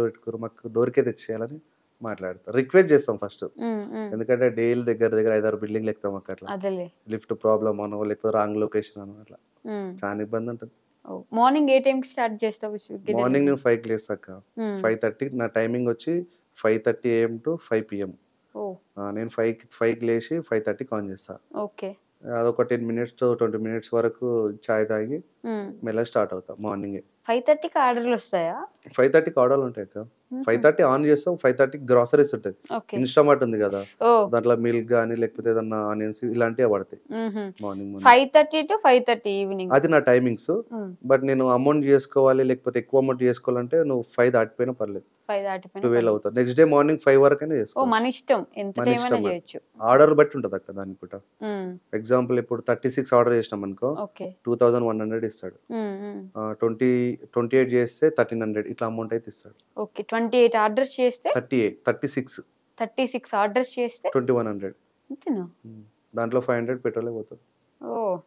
S2: పెట్టుకుర్రు. మాకు డోర్‌కే తెచ్చియాలని మాట్లాడతారు. రిక్వెస్ట్ చేస్తాం ఫస్ట్.
S1: హ్మ్. హ్మ్.
S2: ఎందుకంటే డైలీ దగ్గర దగ్గర 5, 6 బిల్డింగ్‌లు ఎక్కుతాం అక్క అట్లా.
S1: అదేలే.
S2: లిఫ్ట్ ప్రాబ్లమ్ అనో, లేకపోతే రాంగ్ లొకేషన్ అనో అట్లా.
S1: హ్మ్.
S2: చాలా ఇబ్బంది ఉంటది.
S1: ఓహ్! మార్నింగ్ ఏ టైంకి స్టార్ట్ చేస్తావు స్విగ్గీ
S2: మార్నింగ్
S1: డెలివరీ?
S2: నేను 5కి లేస్తాక్క.
S1: హ్మ్.
S2: 5:30 నా టైమింగ్ వచ్చి 5:30 AM టు 5 PM.
S1: ఓహ్!
S2: నేను 5కి లేసి 5:30కి ఆన్ చేస్తా.
S1: ఓకే.
S2: అదొక 10 మినిట్స్, 20 మినిట్స్ వరకు చాయ్ తాగి
S1: హ్మ్.
S2: మెల్లగా స్టార్ట్ అవుతా మార్నింగే.
S1: 5:30కి ఆర్డర్‌లొస్తాయా?
S2: 5:30కి ఆర్డర్‌లు ఉంటాయక్క.
S1: హుహు.
S2: 5:30 ఆన్ చేస్తాం. 5:30కి గ్రాసరీస్ ఉంటది.
S1: ఓకే.
S2: ఇన్‌స్టామార్ట్ ఉంది కదా!
S1: ఓహ్!
S2: దాంట్లో మిల్క్ గాని, లేకపోతే ఏదన్నా ఆనియన్స్ ఇలాంటివే పడతాయి
S1: హుహు.
S2: మార్నింగ్.
S1: 5:30 ఈవినింగ్.
S2: అది నా టైమింగ్స్.
S1: హ్మ్.
S2: బట్ నేను అమౌంట్ చేసుకోవాలి, లేకపోతే ఎక్కువ అమౌంట్ చేసుకోవాలంటే నువ్వు 5 దాటిపోయినా పర్లేదు.
S1: 5 దాటిపోయినా
S2: 12
S1: పర్లేదు.
S2: అవుతది. నెక్స్ట్ డే మార్నింగ్ 5 వరకైనా
S1: ఓహ్!
S2: చేసుకోవచ్చు.
S1: మన ఇష్టం. ఎంత
S2: మన
S1: టైం అయినా
S2: ఇష్టం అది.
S1: చేయొచ్చు.
S2: ఆర్డర్ బట్టి ఉంటదక్క దానికి కూడా.
S1: హ్మ్.
S2: ఎగ్జాంపుల్ ఇప్పుడు 36 ఆర్డర్ చేసినామనుకో
S1: ఓకే.
S2: 2100 ఇస్తాడు.
S1: హ్మ్. హ్మ్.
S2: 28 చేస్తే 1300 ఇట్లా అమౌంట్ అయితే ఇస్తాడు.
S1: ఓకే. 28 ఆర్డర్స్ చేస్తే
S2: 36
S1: 36 ఆర్డర్స్ చేస్తే
S2: 2100.
S1: అంతేనా?
S2: దాంట్లో 500 పెట్రోలే పోతది.
S1: ఓహ్!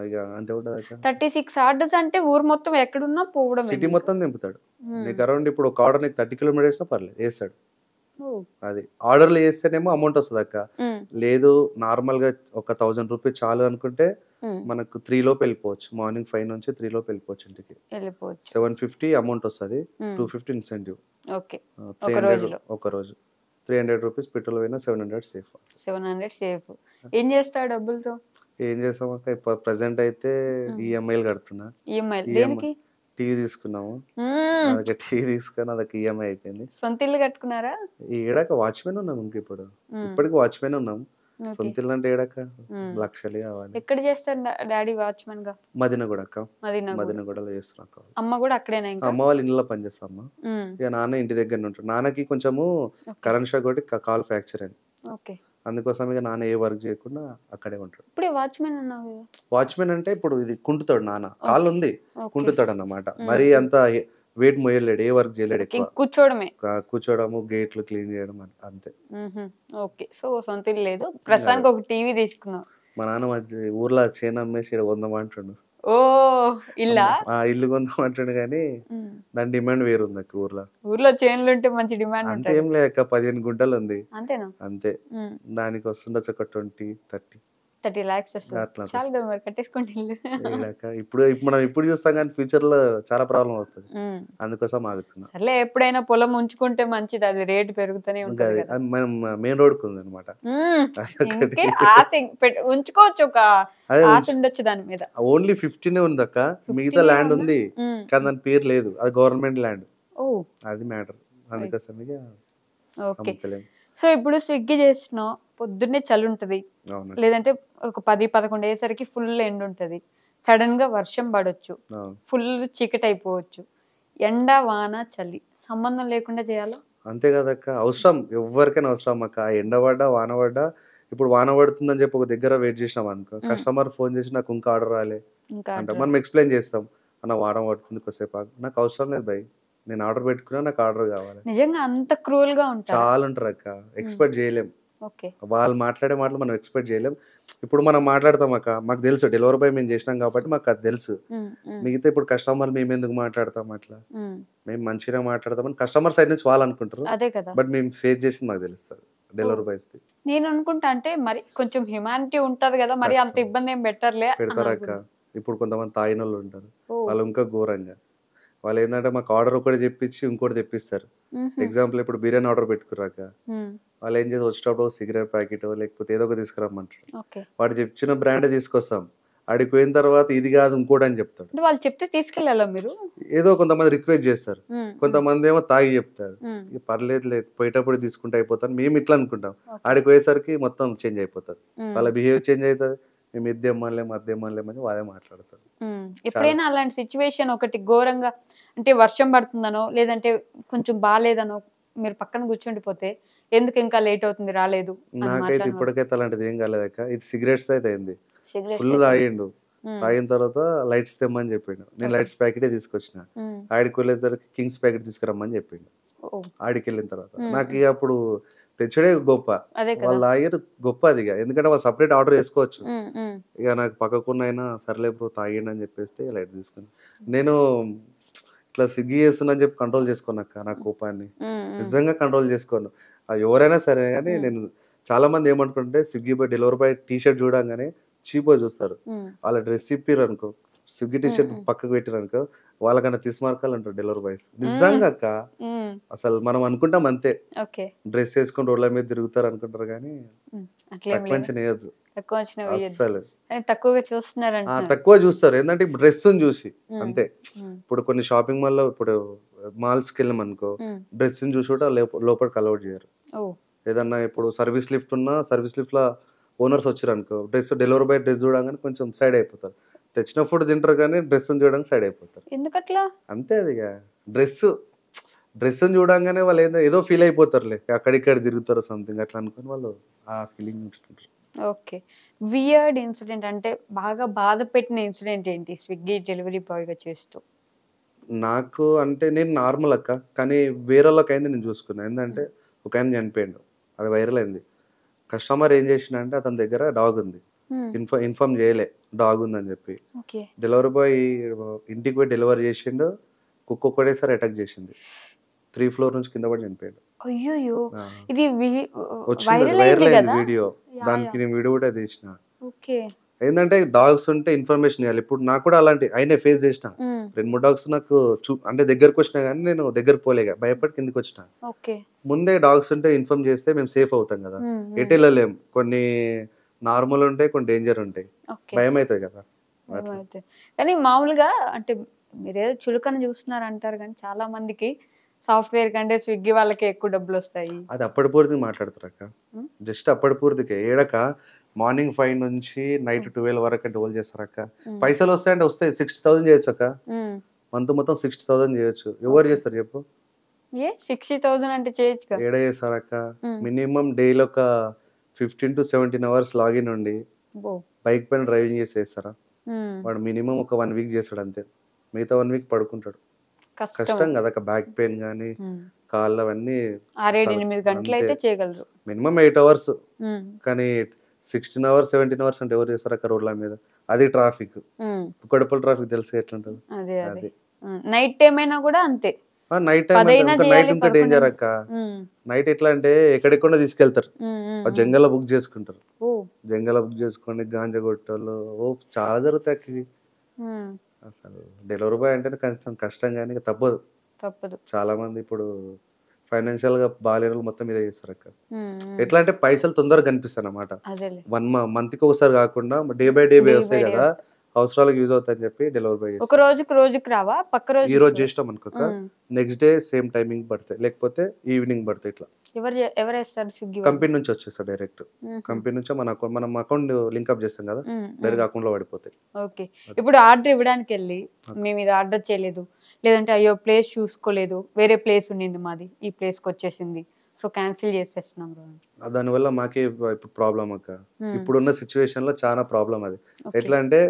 S2: ఇక అంతే ఉంటదక్క.
S1: 36 ఆర్డర్స్ అంటే ఊరు మొత్తం ఎక్కడున్నా పోవడమే
S2: సిటీ
S1: నీకు.
S2: మొత్తం దింపుతాడు.
S1: హ్మ్.
S2: నీకు అరౌండ్ ఇప్పుడు ఒక ఆర్డర్ నీకు 30 కిలోమీటర్స్ ఏసినా పర్లేదు ఏస్తాడు.
S1: ఓహ్!
S2: అది. ఆర్డర్‌లు చేస్తేనేమో అమౌంట్ వస్తదక్క.
S1: హ్మ్.
S2: లేదు నార్మల్‌గా ఒక 1000 రూపీస్ చాలు అనుకుంటే మనకు 3 లోపు వెళ్ళిపోవచ్చు. మార్నింగ్ 5 నుంచి 3 లోపు వెళ్ళిపోవచ్చు ఇంటికి. 750 అమౌంట్ వస్తుంది, 250 ఇన్సెంటివ్.
S1: ఓకే, ఒక
S2: 300 ఒక రోజు 300 రూపీస్ పెట్రోల్ పోయినా 700 సేఫ్.
S1: 700 సేఫ్. ఏం చేస్తావు డబ్బులతో?
S2: ఏం చేస్తాం అక్క, ఇప్పుడు ప్రెసెంట్ అయితే ఈఎంఐలు కడుతున్నా.
S1: దేనికి?
S2: టీవీ తీసుకున్నాము, అదొక టీవీ తీసుకొని అదొక ఈఎంఐ అయిపోయింది.
S1: సొంత ఇల్లు కట్టుకున్నారా?
S2: ఏడాక వాచ్మెన్ ఉన్నాం ఇంక ఇప్పుడు, ఇప్పటికి వాచ్మెన్ ఉన్నాం. సొంత ఇల్లు అంటే ఏడాక లక్షలు కావాలి.
S1: ఎక్కడ చేస్తారు డాడీ వాచ్మెన్ గా?
S2: మదినగూడ అక్క, మదినగూడలో చేస్తున్నా అక్క.
S1: అమ్మ కూడా అక్కడేనా?
S2: అమ్మ వాళ్ళ ఇంట్లో పనిచేస్తా అమ్మ, ఇక నాన్న ఇంటి దగ్గర ఉంటాడు. నాన్నకి కొంచెము కరెంట్ షాక్ కొట్టి కాల్ ఫ్రాక్చర్ అయింది.
S1: ఓకే,
S2: అందుకోసం ఇక నాన్న ఏ వర్క్ చేయకుండా అక్కడే ఉంటాడు.
S1: ఇప్పుడు వాచ్మెన్ అన్నావు.
S2: వాచ్మెన్ అంటే ఇప్పుడు ఇది కుంటుతాడు, నాన్న కాళ్ళు ఉంది కుంటుతాడు అన్నమాట. మరి అంత వెయిట్ మోయలేడు, ఏ వర్క్ చేయలేడు, కూర్చోవడము, గేట్లు క్లీన్ చేయడం అంతే.
S1: ఓకే, సో సొంత ఇల్లు లేదు ప్రస్తుతానికి, ఒక టీవీ తీసుకున్నావు.
S2: మా నాన్న ఊర్లో చేను అమ్మేసి కొందామంటుండు.
S1: ఓ ఇల్లా?
S2: ఇల్లు కొందామంటుండు కానీ దాని డిమాండ్ వేరు ఉంది అక్క. ఊర్లో
S1: చేనులు ఉంటే మంచి డిమాండ్
S2: అంతే ఏం లేక 15 గుంటలు ఉంది
S1: అంతేనా?
S2: అంతే. దానికి వస్తుండొచ్చు ఒక
S1: 30 lakhs కట్టేసుకోండి.
S2: ఇప్పుడు మనం ఇప్పుడు చూస్తాం కానీ ఫ్యూచర్ లో చాలా ప్రాబ్లం అవుతుంది, అందుకోసం ఆగుతున్నా.
S1: సర్లే, ఎప్పుడైనా పొలం ఉంచుకుంటే మంచిది, అది రేటు పెరుగుతూనే ఉంటుంది.
S2: మనం మెయిన్ రోడ్ కు ఉంది అనమాట,
S1: ఉంచుకోవచ్చు, ఒక ఆశ ఉండొచ్చు దాని మీద.
S2: ఓన్లీ 15 ఉంది అక్క, మిగతా ల్యాండ్ ఉంది కానీ దాని పేరు లేదు, అది గవర్నమెంట్ ల్యాండ్. అది మ్యాటర్, అందుకోసం
S1: సో ఇప్పుడు స్విగ్గీ చేస్తున్నావు, పొద్దున్నే చలి ఉంటది, లేదంటే ఒక 10-11 అయ్యేసరికి ఫుల్ ఎండ్ ఉంటది, సడన్ గా వర్షం పడొచ్చు, ఫుల్ చీకటి అయిపోవచ్చు, ఎండ వాన చలి సంబంధం లేకుండా చేయాలా?
S2: అంతే కదక్క, అవసరం, ఎవరికైనా అవసరం అక్క. ఎండ పడ్డా వాన పడ్డా, ఇప్పుడు వాన పడుతుందని చెప్పి ఒక దగ్గర వెయిట్ చేసినాం అనుకో, కస్టమర్ ఫోన్ చేసి నాకు ఇంకా ఆర్డర్ రాలే అంటే మనం ఎక్స్ప్లెయిన్ చేస్తాం, అన్న వాన పడుతుంది కొద్దిసేపు, నాకు అవసరం లేదు భయ్, నేను ఆర్డర్ పెట్టుకున్నా, నాకు ఆర్డర్ కావాలి.
S1: నిజంగా అంత క్రూయల్ గా ఉంటారు?
S2: చాలా ఉంటారు అక్క, ఎక్స్పెక్ట్ చేయలేం. వాళ్ళు మాట్లాడే మాటలు మనం ఎక్స్పెక్ట్ చేయలేం. ఇప్పుడు మనం మాట్లాడతాం అక్క, మాకు తెలుసు డెలివరీ బాయ్ మేము చేసినాం కాబట్టి మాకు అది తెలుసు. మిగతా ఇప్పుడు కస్టమర్ మేము ఎందుకు మాట్లాడతాం అట్లా, మేము మంచిగా మాట్లాడతామని కస్టమర్ సైడ్ నుంచి వాళ్ళు అనుకుంటారు, బట్ మేము ఫేస్ చేసింది మాకు తెలుస్తుంది డెలివరీ బాయ్స్.
S1: నేను అనుకుంటా అంటే మరి కొంచెం హ్యూమానిటీ ఉంటది కదా, మరి అంత ఇబ్బంది ఏం
S2: పెడతారు అక్క. ఇప్పుడు కొంతమంది తాగిన వాళ్ళు ఉంటారు, వాళ్ళు ఇంకా ఘోరంగా, వాళ్ళు ఏంటంటే మాకు ఆర్డర్ ఒకటి చెప్పించి ఇంకోటి తెప్పిస్తారు. ఎగ్జాంపుల్ ఇప్పుడు బిర్యానీ ఆర్డర్ పెట్టుకురాక వాళ్ళు ఏం చేసి వచ్చేటప్పుడు సిగరెట్ ప్యాకెట్ లేకపోతే ఏదో ఒక తీసుకురమ్మంటారు, వాడు చెప్పిన బ్రాండ్ తీసుకొస్తాం, ఆడికి పోయిన తర్వాత ఇది కాదు ఇంకోటి అని చెప్తాడు.
S1: వాళ్ళు చెప్తే తీసుకెళ్ళాలా మీరు?
S2: ఏదో కొంతమంది రిక్వెస్ట్ చేస్తారు, కొంతమంది ఏమో తాగి చెప్తారు, పర్లేదు లేదు పోయేటప్పుడు తీసుకుంటే అయిపోతారు, మేము ఇట్లా అనుకుంటాం, ఆడికి పోయేసరికి మొత్తం చేంజ్ అయిపోతుంది, వాళ్ళ బిహేవియర్ చేంజ్ అవుతుంది, మేము ఇద్దేమనిలేమని వాళ్ళే మాట్లాడతారు.
S1: ఎప్పుడైనా అలాంటి సిచ్యువేషన్ ఒకటి ఘోరంగా అంటే వర్షం పడుతుందనో లేదంటే కొంచెం బాగాలేదనో మీరు పక్కన కూర్చుండిపోతే ఎందుకు ఇంకా లేట్ అవుతుంది రాలేదు?
S2: నాకైతే ఇప్పటికైతే అలాంటిది ఏం కాలేదక్క. ఇది సిగరెట్స్ అయితే అయింది, ఫుల్ తాగిండు, తాగిన తర్వాత లైట్స్ తెమ్మని చెప్పిండు, నేను లైట్స్ ప్యాకెటే తీసుకొచ్చిన, ఆడికి వెళ్ళేసరికి కింగ్స్ ప్యాకెట్ తీసుకురమ్మని చెప్పిండు. ఆడికి వెళ్ళిన తర్వాత నాకు ఇక అప్పుడు తెచ్చడే గొప్ప, వాళ్ళు తాగారు గొప్ప అది, ఎందుకంటే వాళ్ళు సపరేట్ ఆర్డర్ చేసుకోవచ్చు. ఇక నాకు పక్కకున్నైనా సర్లే బ్రో తాగిండు అని చెప్పేస్తే లైట్ తీసుకుని, నేను ఇట్లా స్విగ్గీ చేస్తున్నా అని చెప్పి కంట్రోల్ చేసుకున్నాక నా కోపాన్ని నిజంగా కంట్రోల్ చేసుకోను. ఎవరైనా సరే కానీ నేను చాలా మంది ఏమనుకుంటే Swiggy boy delivery boy T shirt చూడంగానే చీప్గా చూస్తారు, వాళ్ళ డ్రెస్ ఇప్పిరు అనుకో, స్విగ్గీ టీ షర్ట్ పక్కకు పెట్టిరు అనుకో, వాళ్ళకన్నా తీసుమార్కాలు అంటారు డెలివరీ బాయ్స్. నిజంగా అక్క, అసలు మనం అనుకుంటాం అంతే, డ్రెస్ వేసుకొని రోడ్ల మీద తిరుగుతారు అనుకుంటారు కానీ తక్కువ వేయద్దు అసలు, తక్కువ చూస్తారు. ఏంటంటే ఇప్పుడు డ్రెస్ చూసి అంతే. ఇప్పుడు కొన్ని షాపింగ్ మాల్ లో ఇప్పుడు మాల్స్ కి వెళ్ళాం అనుకో, డ్రెస్ చూసి కూడా లోపలికి అలౌట్ చేయరు. ఏదన్నా ఇప్పుడు సర్వీస్ లిఫ్ట్ ఉన్నా, సర్వీస్ లిఫ్ట్ లో ఓనర్స్ వచ్చారు అనుకో, డ్రెస్ డెలివరీ బాయ్ డ్రెస్ చూడగానే కొంచెం సైడ్ అయిపోతారు, తెచ్చిన ఫుడ్ తింటారు కానీ డ్రెస్ చూడడానికి సైడ్ అయిపోతారు.
S1: ఎందుకట్లా?
S2: అంతే అది, డ్రెస్ చూడంగానే వాళ్ళు ఏదో ఫీల్ అయిపోతారులే, అక్కడిక్కడ తిరుగుతారు సంథింగ్ అట్లా అనుకుని వాళ్ళు ఆ ఫీలింగ్ ఉంటుంటారు.
S1: ఓకే, వియర్డ్ ఇన్సిడెంట్ అంటే బాగా బాధ పెట్టిన ఇన్సిడెంట్ ఏంటి స్విగ్గీ డెలివరీ బాయ్గా చేస్తూ?
S2: నాకు అంటే నేను నార్మల్ అక్క, కానీ వేరే వాళ్ళకి అయింది నేను చూసుకున్నా. ఏంటంటే ఒక ఆయన చనిపోయాడు, అది వైరల్ అయింది. కస్టమర్ ఏం చేసిండంటే అతని దగ్గర డాగ్ ఉంది, ఇన్ఫార్మ్ చేయలే డాగ్ ఉందని చెప్పి. డెలివరీ బాయ్ ఇంటికి పోయి డెలివరీ చేసిండు, కుక్క ఒక్కడేసారి అటాక్ చేసింది, 3th floor నుంచి కింద పడి చనిపోయాడు.
S1: ఇది
S2: వైరల్ అయింది వీడియో, దానికి నేను వీడియో కూడా తీసిన. ఏంటంటే డాగ్స్ ఉంటే ఇన్ఫర్మేషన్ ఇవ్వాలి. ఇప్పుడు నాకు కూడా అలాంటి అయినా ఫేస్ చేసిన 2-3 డాగ్స్ నాకు అంటే దగ్గరకు వచ్చినా కానీ నేను దగ్గరకు పోలేగా, భయపడి కిందికి వచ్చిన. ముందే డాగ్స్ ఉంటే ఇన్ఫార్మ్ చేస్తే మేము సేఫ్ అవుతాం కదా, ఎటు వెళ్ళలేం. కొన్ని నార్మల్ ఉంటాయి, కొన్ని డేంజర్ ఉంటాయి, భయం అవుతుంది కదా.
S1: కానీ మామూలుగా అంటే మీరేదో చులకన చూస్తున్నారు అంటారు కానీ చాలా మందికి సాఫ్ట్వేర్ కంటే స్విగ్గీ వాళ్ళకి ఎక్కువ డబ్బులు వస్తాయి.
S2: అది అప్పటి పూర్తికి మాట్లాడతారు అక్క, జస్ట్ అప్పటి పూర్తికే. ఏడక మార్నింగ్ 5 నుంచి నైట్ 12 వరకు డోల్ చేస్తారు అక్క. పైసలు వస్తాయంటే వస్తాయి, 60,000 చేయొచ్చు అక్క, మంత్ మొత్తం 60,000 చేయొచ్చు. ఎవరు చేస్తారు చెప్పు?
S1: 60,000 అంటే చేయొచ్చు,
S2: ఏడ చేస్తారు అక్క. మినిమం డైలీ ఒక 15 to 17 అవర్స్ లాగిన్ ఉండి బైక్ పైన డ్రైవింగ్ చేసి చేస్తారా? వాడు మినిమం ఒక 1 వీక్ చేస్తాడు అంతే, మిగతా 1 వీక్ పడుకుంటాడు. కష్టం కదా, బ్యాక్ పెయిన్ కానీ కాళ్ళు అవన్నీ
S1: 6-8 గంటలు అయితే చేయగలరు,
S2: మినిమం 8 అవర్స్. కానీ 16 అవర్స్ 17 అవర్స్ అంటే ఎవరు చేస్తారు అక్కడ రోడ్ల మీద? అది ట్రాఫిక్, కుక్కడపల్ ట్రాఫిక్ తెలుసు ఎట్లుంటది.
S1: అది నైట్ టైం అయినా కూడా అంతే.
S2: నైట్ టైం నైట్ ఇంకా డేంజర్ అక్క. నైట్ ఎట్లా అంటే ఎక్కడెక్కడ తీసుకెళ్తారు, జంగల్లో బుక్ చేసుకుంటారు. జంగల్లో బుక్ చేసుకొని గాంజా కొట్టోళ్ళు చాలా జరుగుతాయి. అసలు డెలివరీ బాయ్ అంటే కొంచెం కష్టం కానీ తప్పదు. చాలా మంది ఇప్పుడు ఫైనాన్షియల్ గా బాగాలేని మొత్తం మీద చేస్తారు అక్క. ఎట్లా అంటే పైసలు తొందరగా కనిపిస్తాయి అన్నమాట. 1 month కి ఒకసారి కాకుండా డే బై డే వస్తాయి కదా, అవసరాలకు యూజ్ అవుతాయని చెప్పి డెలివరీ బాయ్
S1: ఒక రోజుకి రావా, పక్క రోజు
S2: ఈ రోజు చేస్తాం అనుకోక నెక్స్ట్ డే సేమ్ టైమింగ్ పడతాయి, లేకపోతే ఈవినింగ్ పడతాయి. ఇట్లా
S1: ఎవరేస్తారు? స్విగ్గీ
S2: కంపెనీ నుంచి వచ్చేస్తారు డైరెక్ట్. కంపెనీ నుంచి మనం అకౌంట్ లింక్ అప్ చేస్తాం కదా, డైరెక్ట్ అకౌంట్ లో పడిపోతాయి.
S1: ఓకే. ఇప్పుడు ఆర్డర్ ఇవ్వడానికి వెళ్ళి మేము ఇది ఆర్డర్ చేయలేదు, లేదంటే అయ్యో ప్లేస్ చూసుకోలేదు, వేరే ప్లేస్ ఉండింది మాది, ఈ ప్లేస్కి వచ్చేసింది, సో క్యాన్సిల్ చేసేస్తున్నాం.
S2: దానివల్ల మాకే ఇప్పుడు ప్రాబ్లం అక్క. ఇప్పుడున్న సిచ్యువేషన్ లో చాలా ప్రాబ్లం అది. ఎట్లా అంటే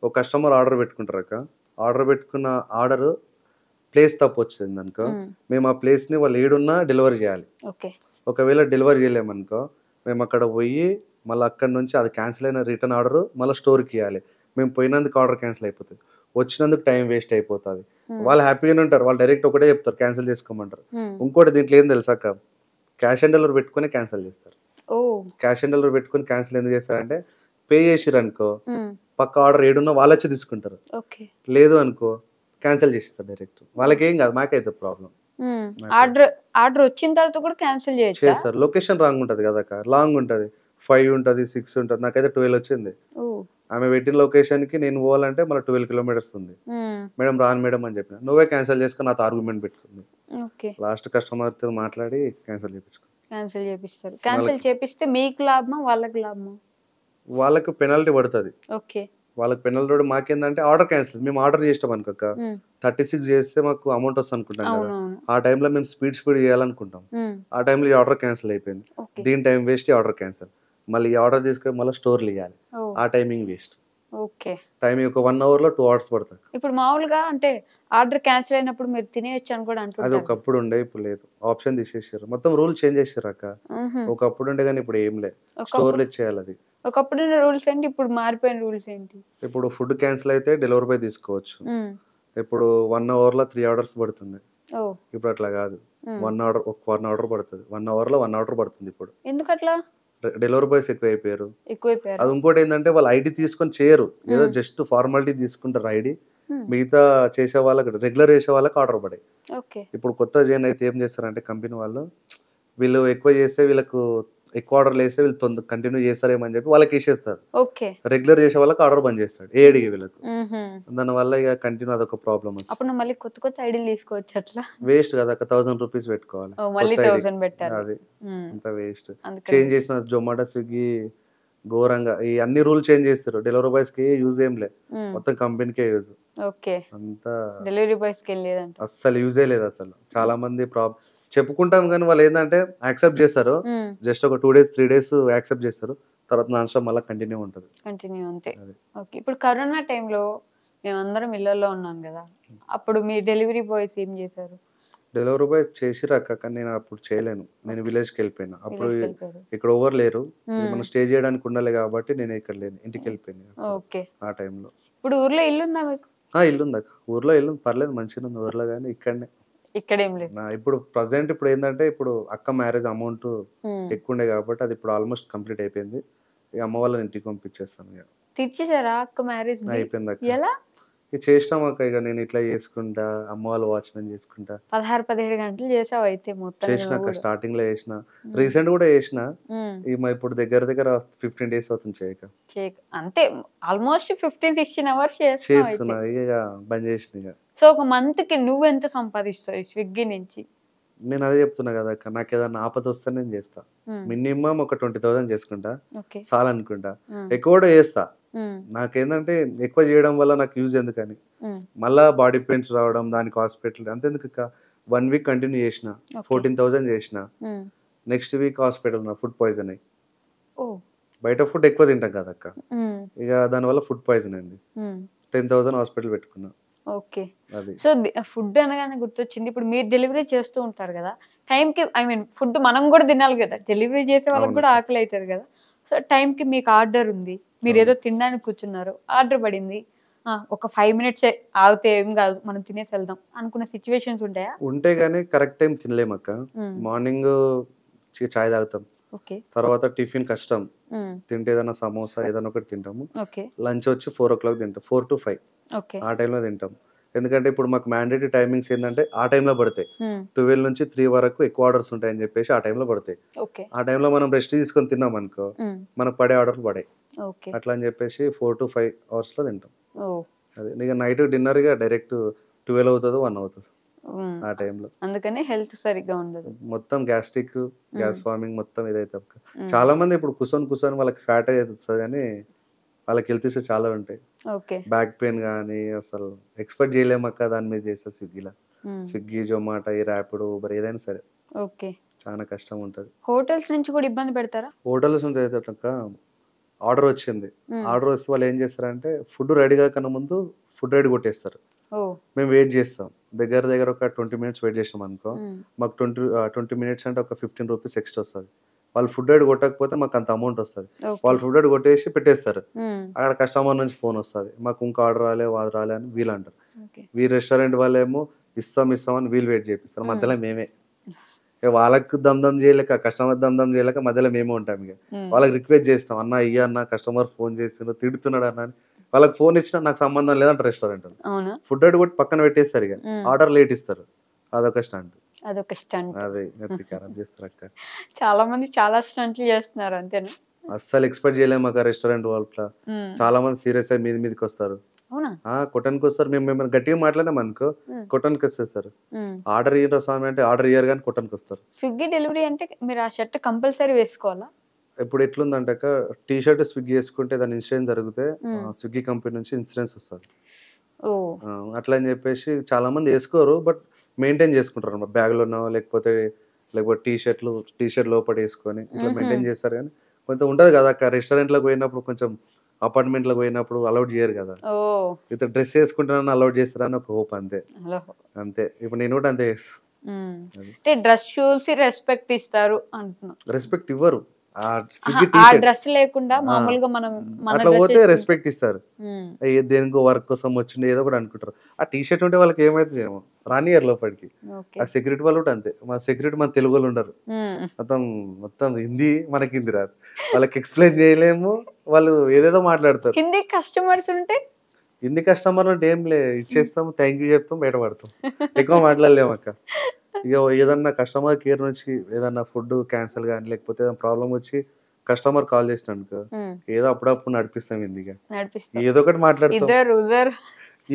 S2: ఒక కస్టమర్ ఆర్డర్ పెట్టుకుంటారు అక్క, ఆర్డర్ పెట్టుకున్న ఆర్డర్ ప్లేస్ తప్పు వచ్చింది అనుకో, మేము ఆ ప్లేస్ ని వాళ్ళు ఏడున్నా డెలివరీ చేయాలి. ఒకవేళ డెలివరీ చేయలేమనుకో మేము అక్కడ పోయి మళ్ళీ అక్కడ నుంచి అది క్యాన్సిల్ అయిన రిటర్న్ ఆర్డర్ మళ్ళీ స్టోర్కి ఇవ్వాలి. మేము పోయినందుకు ఆర్డర్ క్యాన్సిల్ అయిపోతుంది, వచ్చినందుకు టైం వేస్ట్ అయిపోతుంది. వాళ్ళు హ్యాపీగానే ఉంటారు, వాళ్ళు డైరెక్ట్ ఒకటే చెప్తారు క్యాన్సిల్ చేసుకోమంటారు. ఇంకోటి దీంట్లో ఏం తెలుసాక, క్యాష్ ఆన్ డెలివరీ పెట్టుకుని క్యాన్సిల్ చేస్తారు. క్యాష్ ఆన్ డెలివరీ పెట్టుకుని క్యాన్సిల్ ఎందుకు చేస్తారంటే పే చేసిరు అనుకో పక్క ఆర్డర్ ఏడున్నా వాళ్ళు వచ్చి తీసుకుంటారు, లేదు అనుకో క్యాన్సిల్ చేసేస్తారు డైరెక్ట్. వాళ్ళకి ఏం కాదు, మాకైతే ప్రాబ్లం.
S1: ఆర్డర్ వచ్చిన తర్వాత కూడా క్యాన్సిల్
S2: చేస్తారు. లొకేషన్ రాంగ్ ఉంటది కదా, లాంగ్ ఉంటది, 5 ఉంటది 6 ఉంటది, నాకైతే 12 వచ్చింది. ఆమె పెట్టిన లొకేషన్ కి నేను పోవాలంటే మళ్ళీ 12 కిలోమీటర్స్ ఉంది. మేడం రాను మేడం అని చెప్పిన, నువ్వే క్యాన్సిల్ చేసుకుని నాతో ఆర్గ్యుమెంట్ పెట్టుకుంది. లాస్ట్ కస్టమర్ తో మాట్లాడి క్యాన్సిల్
S1: చేపిస్తారు. క్యాన్సిల్ చేపిస్తే మీకు లాభమా వాళ్ళకి లాభమా?
S2: వాళ్ళకి పెనాల్టీ పడుతుంది. వాళ్ళకి పెనాల్టీ మాకేందంటే ఆర్డర్ క్యాన్సిల్, మేము ఆర్డర్ చేస్తాం అనుకోక 36 చేస్తే మాకు అమౌంట్ వస్తుంది అనుకుంటాం కదా, ఆ టైంలో మేము స్పీడ్ చేయాలనుకుంటాం, ఆ టైంలో ఈ ఆర్డర్ క్యాన్సిల్ అయిపోయింది. దీని టైం వేస్ట్, ఈ ఆర్డర్ క్యాన్సిల్, మళ్ళీ ఈ ఆర్డర్ తీసుకొని మళ్ళీ స్టోర్లు ఇవ్వాలి, ఆ టైమింగ్ వేస్ట్. టైమింగ్ ఒక 1 hour లో 2 hours పడుతుంది.
S1: ఇప్పుడు మామూలుగా అంటే ఆర్డర్ క్యాన్సిల్ అయినప్పుడు మీరు తినేయచ్చు అని కూడా అంటారు.
S2: అది ఒకప్పుడు ఉండే, ఇప్పుడు లేదు, ఆప్షన్ తీసేసారు, మొత్తం రూల్ చేంజ్ చేసారు అక్క. ఒకప్పుడు ఉండే కానీ ఇప్పుడు ఏం లేదు, స్టోర్లు ఇచ్చేయాలి. అది
S1: ఒకప్పుడు రూల్స్ ఏంటి, ఇప్పుడు మారిపోయిన రూల్స్ ఏంటి?
S2: ఇప్పుడు ఫుడ్ క్యాన్సిల్ అయితే డెలివరీ బాయ్ తీసుకోవచ్చు. ఇప్పుడు 1 hour లో 3 orders పడుతుంది, ఇప్పుడు అట్లా కాదు. 1 order పడుతుంది, 1 hour లో 1 order పడుతుంది. ఇప్పుడు
S1: ఎందుకు అట్లా?
S2: డెలివరీ బాయ్స్ ఎక్కువైపోయారు. అది ఇంకోటి ఏంటంటే వాళ్ళు ఐడి తీసుకొని చేయరు, ఏదో జస్ట్ ఫార్మాలిటీ తీసుకుంటారు ఐడి. మిగతా చేసే వాళ్ళకి, రెగ్యులర్ చేసే వాళ్ళకి ఆర్డర్ పడాయి. ఇప్పుడు కొత్త జైన్ అయితే ఏం చేస్తారంటే కంపెనీ వాళ్ళు, వీళ్ళు ఎక్కువ చేస్తే వీళ్ళకు ఎక్కువ ఆర్డర్లు వేస్తే వీళ్ళు కంటిన్యూ చేస్తారేమని చెప్పి వాళ్ళకి వేసేస్తారు. రెగ్యులర్ చేసే వాళ్ళకి ఆర్డర్ బంద్ చేస్తాడు ఏడికి వీళ్ళకు. దానివల్ల ఇక కంటిన్యూ అదొక ప్రాబ్లమ్.
S1: అప్పుడు మళ్ళీ కొత్త ఐడీలు తీసుకోవచ్చు, అట్లా
S2: వేస్ట్ కదా, 1000 రూపీస్ పెట్టుకోవాలి, అది అంత వేస్ట్. చేంజ్ చేసిన జొమాటో స్విగ్గీ ఘోరంగా ఈ అన్ని రూల్ చేంజ్ చేస్తారు. డెలివరీ బాయ్స్ కి యూజ్ ఏం లేదు, మొత్తం కంపెనీకే యూజ్. అంతా
S1: డెలివరీ బాయ్స్ కి
S2: అస్సలు యూజే లేదు. అసలు చాలా మంది చెప్పుకుంటాం కానీ వాళ్ళు ఏంటంటే యాక్సెప్ట్ చేస్తారు, జస్ట్ ఒక 2 days 3 days యాక్సెప్ట్ చేస్తారు, తర్వాత నాన్ స్టాప్ మళ్ళీ కంటిన్యూ ఉంటుంది.
S1: అంతే. ఇప్పుడు కరోనా టైంలో మేమందరం ఇళ్లలో ఉన్నాం కదా, అప్పుడు మీ డెలివరీ బాయ్స్ ఏం చేశారు?
S2: డెలివరీ బాయ్ చేసిరాక, కానీ నేను అప్పుడు చేయలేను, నేను విలేజ్కి వెళ్ళిపోయినా. అప్పుడు ఇక్కడ ఎవరు లేరు, మనం స్టే చేయడానికి ఉండాలి కాబట్టి నేను ఇక్కడ లేను, ఇంటికి వెళ్ళిపోయాను ఆ టైంలో.
S1: ఇప్పుడు ఊర్లో ఇల్లు ఉందా మీకు?
S2: ఇల్లు ఉంది అక్క, ఊర్లో ఇల్లు పర్లేదు, మంచిగా ఉంది ఊర్లో, కానీ
S1: ఇక్కడేం లేదు.
S2: ఇప్పుడు ప్రజెంట్ ఇప్పుడు ఏంటంటే ఇప్పుడు అక్క మ్యారేజ్ అమౌంట్ ఎక్కువ ఉండే కాబట్టి అది ఇప్పుడు ఆల్మోస్ట్ కంప్లీట్ అయిపోయింది. ఇక అమ్మ వాళ్ళని ఇంటికి పంపించేస్తాను. ఇక
S1: తీర్చేసారా అక్క మ్యారేజ్
S2: అయిపోయింది అక్క.
S1: ఎలా?
S2: ఇక చేసినాం అక్క. ఇక నేను ఇట్లా చేసుకుంటా, అమ్మ వాళ్ళు వాచ్మెన్ చేసుకుంటా
S1: 16-17 గంటలు చేసావు అయితే మొత్తం
S2: చేసిన అక్క.
S1: కూడా.
S2: స్టార్టింగ్ లో చేసిన, రీసెంట్ కూడా చేసిన. ఇప్పుడు దగ్గర దగ్గర 15 days అవుతుంది చేయక.
S1: అంతే ఆల్మోస్ట్ 15-16 అవర్స్
S2: చేస్తున్నా. ఇక బంద్ చేసిన ఇక.
S1: సో ఒక మంత్ కి నువ్వు ఎంత సంపాదిస్తావు స్విగ్గీ నుంచి?
S2: నేను అదే చెప్తున్నా కదా అక్క, నాకు ఏదైనా ఆపద వస్తే నేను చేస్తా. మినిమం ఒక 20,000 చేసుకుంటా చాలా అనుకుంటా. ఎక్కువ కూడా చేస్తా. నాకేందంటే ఎక్కువ చేయడం వల్ల నాకు యూజ్ ఎందుకని, మళ్ళా బాడీ పెయిన్స్ రావడం, దానికి హాస్పిటల్ అంతెందుకు అక్క. 1 week కంటిన్యూ చేసిన, 14,000 చేసిన. Next week hospital food poison అయ్యి. బయట ఫుడ్ ఎక్కువ తింటాం కదా అక్క, ఇక దానివల్ల ఫుడ్ పాయిజన్ అయింది. 10,000 హాస్పిటల్ పెట్టుకున్నా.
S1: ఓకే. సో ఫుడ్ అనగానే గుర్తొచ్చింది, ఇప్పుడు మీరు డెలివరీ చేస్తూ ఉంటారు కదా, టైంకి ఫుడ్ మనం కూడా తినాలి కదా, డెలివరీ చేసే వాళ్ళకి కూడా ఆకలి అవుతుంది కదా. సో టైంకి మీకు ఆర్డర్ ఉంది, మీరు ఏదో తినడానికి కూర్చున్నారు, ఆర్డర్ పడింది, ఒక 5 minutes ఆగితే ఏం కాదు మనం తినేసి వెళ్దాం అనుకున్న సిచ్యువేషన్స్ ఉంటాయా?
S2: ఉంటే గానీ కరెక్ట్ టైం తినలేము అక్క. మార్నింగ్ చాయ్ తాగుతాం, తర్వాత టిఫిన్ కష్టం, తింటే ఏదైనా సమోసా ఏదైనా ఒకటి తింటాము. లంచ్ వచ్చి 4 o'clock తింటాం, 4 to 5 ఆ టైంలో తింటాం. ఎందుకంటే ఇప్పుడు మాకు మ్యాండేటరీ టైమింగ్స్ ఏంటంటే ఆ టైంలో పడతాయి. 12 నుంచి 3 వరకు ఎక్కువ ఆర్డర్స్ ఉంటాయని చెప్పేసి ఆ టైంలో పడతాయి. ఆ టైంలో మనం రెస్ట్ తీసుకొని తిన్నాం అనుకో, మనకు పడే ఆర్డర్లు పడాయి. అట్లా అని చెప్పేసి 4 to 5 hours లో తింటాం. అదే ఇక నైట్ డిన్నర్ గా డైరెక్ట్ 12 అవుతుంది, 1 అవుతుంది ఆ టైంలో.
S1: అందుకని హెల్త్ సరిగ్గా ఉండదు,
S2: మొత్తం గ్యాస్ట్రిక్, గ్యాస్ ఫార్మింగ్ మొత్తం ఇదైతే. చాలా మంది ఇప్పుడు కూర్చొని వాళ్ళకి ఫ్యాట్ అవుతుంది, కానీ వాళ్ళకి హెల్త్ ఇష్యూస్ చాలా ఉంటాయి. బ్యాక్ పెయిన్ కానీ అసలు ఎక్స్పెక్ట్ చేయలేమక్క దాని మీద చేస్తే. స్విగ్గీ, జొమాటో, ఈ ర్యాపిడో, ఊబర్ ఏదైనా సరే చాలా కష్టం ఉంటది.
S1: హోటల్స్ నుంచి కూడా ఇబ్బంది పెడతారా?
S2: హోటల్స్ నుంచి అయితే ఆర్డర్ వచ్చింది, ఆర్డర్ వస్తే వాళ్ళు ఏం చేస్తారంటే ఫుడ్ రెడీ కాకన్నా ముందు ఫుడ్ రెడీ కొట్టేస్తారు. మేము వెయిట్ చేస్తాం, దగ్గర దగ్గర ఒక 20 minutes వెయిట్ చేసాం అనుకో, మాకు 20 minutes అంటే ఒక 15 rupees ఎక్స్ట్రా వస్తుంది. వాళ్ళు ఫుడ్ రెడీ కొట్టకపోతే మాకు అంత అమౌంట్ వస్తుంది. వాళ్ళు ఫుడ్ రెడీ కొట్టేసి పెట్టేస్తారు. అక్కడ కస్టమర్ నుంచి ఫోన్ వస్తుంది, మాకు ఇంకా ఆర్డర్ రాలే, అది రాలే అని వీళ్ళు అంటారు. వీళ్ళు రెస్టారెంట్ వాళ్ళు ఏమో ఇస్తాం అని వీళ్ళు వెయిట్ చేపిస్తారు. మధ్యలో మేమే వాళ్ళకి దమ్ చేయలేక, కస్టమర్ దమ్ చేయలేక మధ్యలో మేమే ఉంటాం. ఇక వాళ్ళకి రిక్వెస్ట్ చేస్తాం, అన్న ఇయ్య అన్న, కస్టమర్ ఫోన్ చేస్తున్నాడు, తిడుతున్నాడు అన్న. వాళ్ళకి ఫోన్ ఇచ్చినా నాకు సంబంధం లేదంట రెస్టారెంట్. ఫుడ్ రెడీ కొట్టి పక్కన పెట్టేస్తారు, ఇక ఆర్డర్ లేట్ ఇస్తారు. అదొక స్టంట్. అదే ఖరాబ్ చేస్తారు అక్క.
S1: చాలా మంది చాలా స్టంట్లు చేస్తున్నారు అంతేనా?
S2: అస్సలు ఎక్స్పెక్ట్ చేయలేము అక్క. రెస్టారెంట్ వాళ్ళ చాలా మంది సీరియస్ అయ్యి మీదకి వస్తారు, కొట్టడానికి వస్తారు. మేము గట్టిగా మాట్లాడినాం అనుకో, కొట్టడానికి వస్తారు. ఆర్డర్ ఇయ్యరా స్వామి అంటే ఆర్డర్ ఇయ్యరు కానీ కొట్టడానికి వస్తారు.
S1: స్విగ్గీ డెలివరీ అంటే మీరు ఆ షర్ట్ కంపల్సరీ వేసుకోవాలా?
S2: ఇప్పుడు ఎట్లుందంటే టీ షర్ట్ స్విగ్గీ వేసుకుంటే దాని ఇన్సూరెన్స్ జరిగితే స్విగ్గీ కంపెనీ నుంచి ఇన్సూరెన్స్ వస్తుంది. అట్లా అని చెప్పేసి చాలా మంది వేసుకోరు, బట్ మెయింటైన్ చేసుకుంటారు అన్నమాట. బ్యాగ్లోనో లేకపోతే టీ షర్ట్ లోపల వేసుకొని ఇట్లా మెయింటైన్ చేస్తారు. కానీ కొంచెం ఉంటుంది కదా అక్క, రెస్టారెంట్లోకి పోయినప్పుడు, కొంచెం అపార్ట్మెంట్లోకి పోయినప్పుడు అలౌడ్ చేయరు కదా. ఇతను డ్రెస్ వేసుకుంటానని అలౌడ్ చేస్తారని ఒక హోప్. అంతే ఇప్పుడు నేను కూడా అంతే చేస్తాను.
S1: డ్రెస్ చూసి రెస్పెక్ట్ ఇస్తారు అంటున్నా.
S2: రెస్పెక్ట్ ఇవ్వరు.
S1: డ్రెస్ లేకుండా మామూలుగా మనం
S2: అట్లా పోతే రెస్పెక్ట్ ఇస్తారు. దేనికో వర్క్ కోసం వచ్చింది ఏదో కూడా అనుకుంటారు. ఆ టీ షర్ట్ ఉంటే వాళ్ళకి ఏమైతుంది ఏమో, రానియర్ లోపలికి. ఆ సెక్యూరిటీ వాళ్ళు కూడా అంతే. మా సెక్యూరిటీ మన తెలుగు వాళ్ళు ఉండరు, మొత్తం హిందీ, మనకి హిందీ రాదు. వాళ్ళకి ఎక్స్ప్లెయిన్ చేయలేము, వాళ్ళు ఏదేదో మాట్లాడతారు.
S1: హిందీ కస్టమర్స్ ఉంటే
S2: హిందీ కస్టమర్లు అంటే ఏం లే, ఇచ్చేస్తాం, థ్యాంక్ యూ చెప్తాం, బయటపడతాం. ఎక్కువ మాట్లాడలేము అక్క. ఇక ఏదన్నా కస్టమర్ కేర్ నుంచి ఏదన్నా ఫుడ్ క్యాన్సిల్ కానీ లేకపోతే ఏదైనా ప్రాబ్లం వచ్చి కస్టమర్ కాల్ చేసినానుకో, ఏదో అప్పుడప్పుడు నడిపిస్తాం. హిందీగా ఏదో ఒకటి మాట్లాడతాం,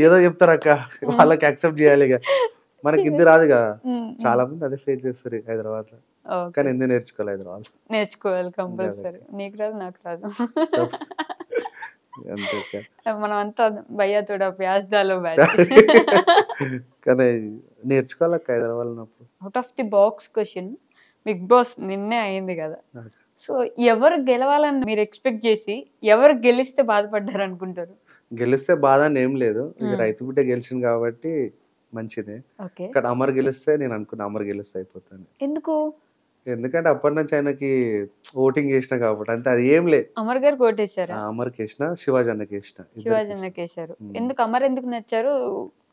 S2: ఏదో చెప్తారు అక్క, వాళ్ళకి యాక్సెప్ట్ చేయాలి. ఇక మనకి హిందీ రాదు కదా, చాలా మంది అదే ఫేస్ చేస్తారు హైదరాబాద్ లో. కానీ హిందీ నేర్చుకోవాలి, హైదరాబాద్
S1: నేర్చుకోవాలి కంపల్సరీ. నీకు రాదు, నాకు రాదు, మనం అంతా భయ్యా తోడా ప్యాస్ దాలో
S2: కానీ నేర్చుకోవాలక్క హైదరాబాద్ ఉన్నప్పుడు.
S1: Out of the box question, Bigg Boss నిన్నే అయింది కదా, సో ఎవరు గెలవాలని మీరు ఎక్స్పెక్ట్ చేసి ఎవరు గెలిస్తే బాధపడ్డారు అనుకుంటారు?
S2: గెలిస్తే బాధ అని ఏం లేదు, ఇది రైతు బిడ్డ గెలిచింది కాబట్టి మంచిదే. ఇక్కడ అమర్ గెలిస్తే నేను అనుకున్నా అమర్ గెలిస్తే అయిపోతాను. ఎందుకంటే అప్పటి నుంచి ఆయనకి ఓటింగ్ చేసిన కాబట్టి అంతే, అది ఏం లేదు.
S1: అమర్ గారు ఓటేశారు?
S2: అమర్కి వేసిన, శివాజీ అన్నకి వేసిన.
S1: శివాజీ అన్నకి వేశారు. ఎందుకు అమర్ ఎందుకు నచ్చారు?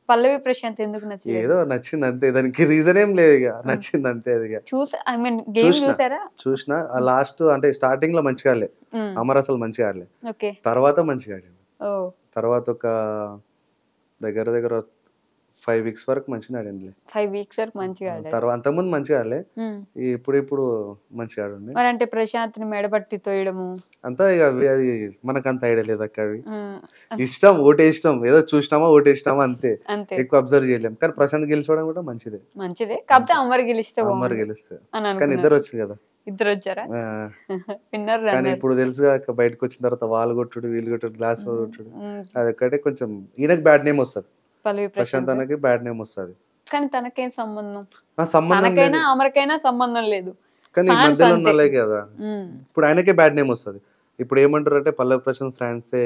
S1: పల్లవి ప్రశాంత్ ఎందుకు నచ్చలేదు?
S2: ఏదో నచ్చింది అంతే, దానికి రీజన్ ఏం లేదు, ఇక నచ్చింది అంతే. అది
S1: చూసా, ఐ మీన్ గేమ్ చూసారా?
S2: చూసిన లాస్ట్ అంటే స్టార్టింగ్ లో మంచిగా ఆడలే అమర్, అసలు మంచిగా ఆడలే.
S1: ఓకే.
S2: తర్వాత మంచిగా ఆడాడు.
S1: ఓ,
S2: తర్వాత ఒక దగ్గర దగ్గర 5 వీక్స్ వరకు మంచిగా ఆడండి.
S1: 5 వీక్స్ వరకు మంచిగా ఆడాడు.
S2: తర్వాత అంతకుముందు మంచిగా ఆడలే, ఇప్పుడు మంచిగా ఆడండి.
S1: మరి అంటే ప్రశాంత్ ని మెడబట్టి తోయడము
S2: అంతా ఇక అది మనకు అంత ఐడియా లేదు అక్క. అవి ఇష్టం, ఓటేష్టం, ఏదో చూసినామా ఓటేసినామా అంతే,
S1: అంతే.
S2: ఎక్కువ అబ్జర్వ్ చేయలేం. కానీ ప్రశాంత్ గెలిచోవడం కూడా మంచిదే.
S1: కాకపోతే అమర్ గెలిస్తే
S2: అమర్ గెలిస్తే, కానీ ఇద్దరు వచ్చింది కదా.
S1: ఇద్దరు వచ్చారా? విన్నర్.
S2: కానీ ఇప్పుడు తెలుసుగా బయటకు వచ్చిన తర్వాత వాళ్ళు కొట్టుడు వీళ్ళు కొట్టుడు గ్లాస్ కొట్టుడు, అది ఒక్కటే కొంచెం ఈయనకి బ్యాడ్ నేమ్ వస్తుంది, ప్రశాంత్ అన్నకి బ్యాడ్ నేమ్ వస్తుంది.
S1: కానీ తనకేం సంబంధం?
S2: సంబంధం
S1: అమర్కైనా సంబంధం లేదు,
S2: కానీ ఈ మధ్యలో ఉన్నలే కదా. ఇప్పుడు ఆయనకే బ్యాడ్ నేమ్ వస్తుంది. ఇప్పుడు ఏమంటారు అంటే పల్లవి ప్రశాంత్ ఫ్యాన్సే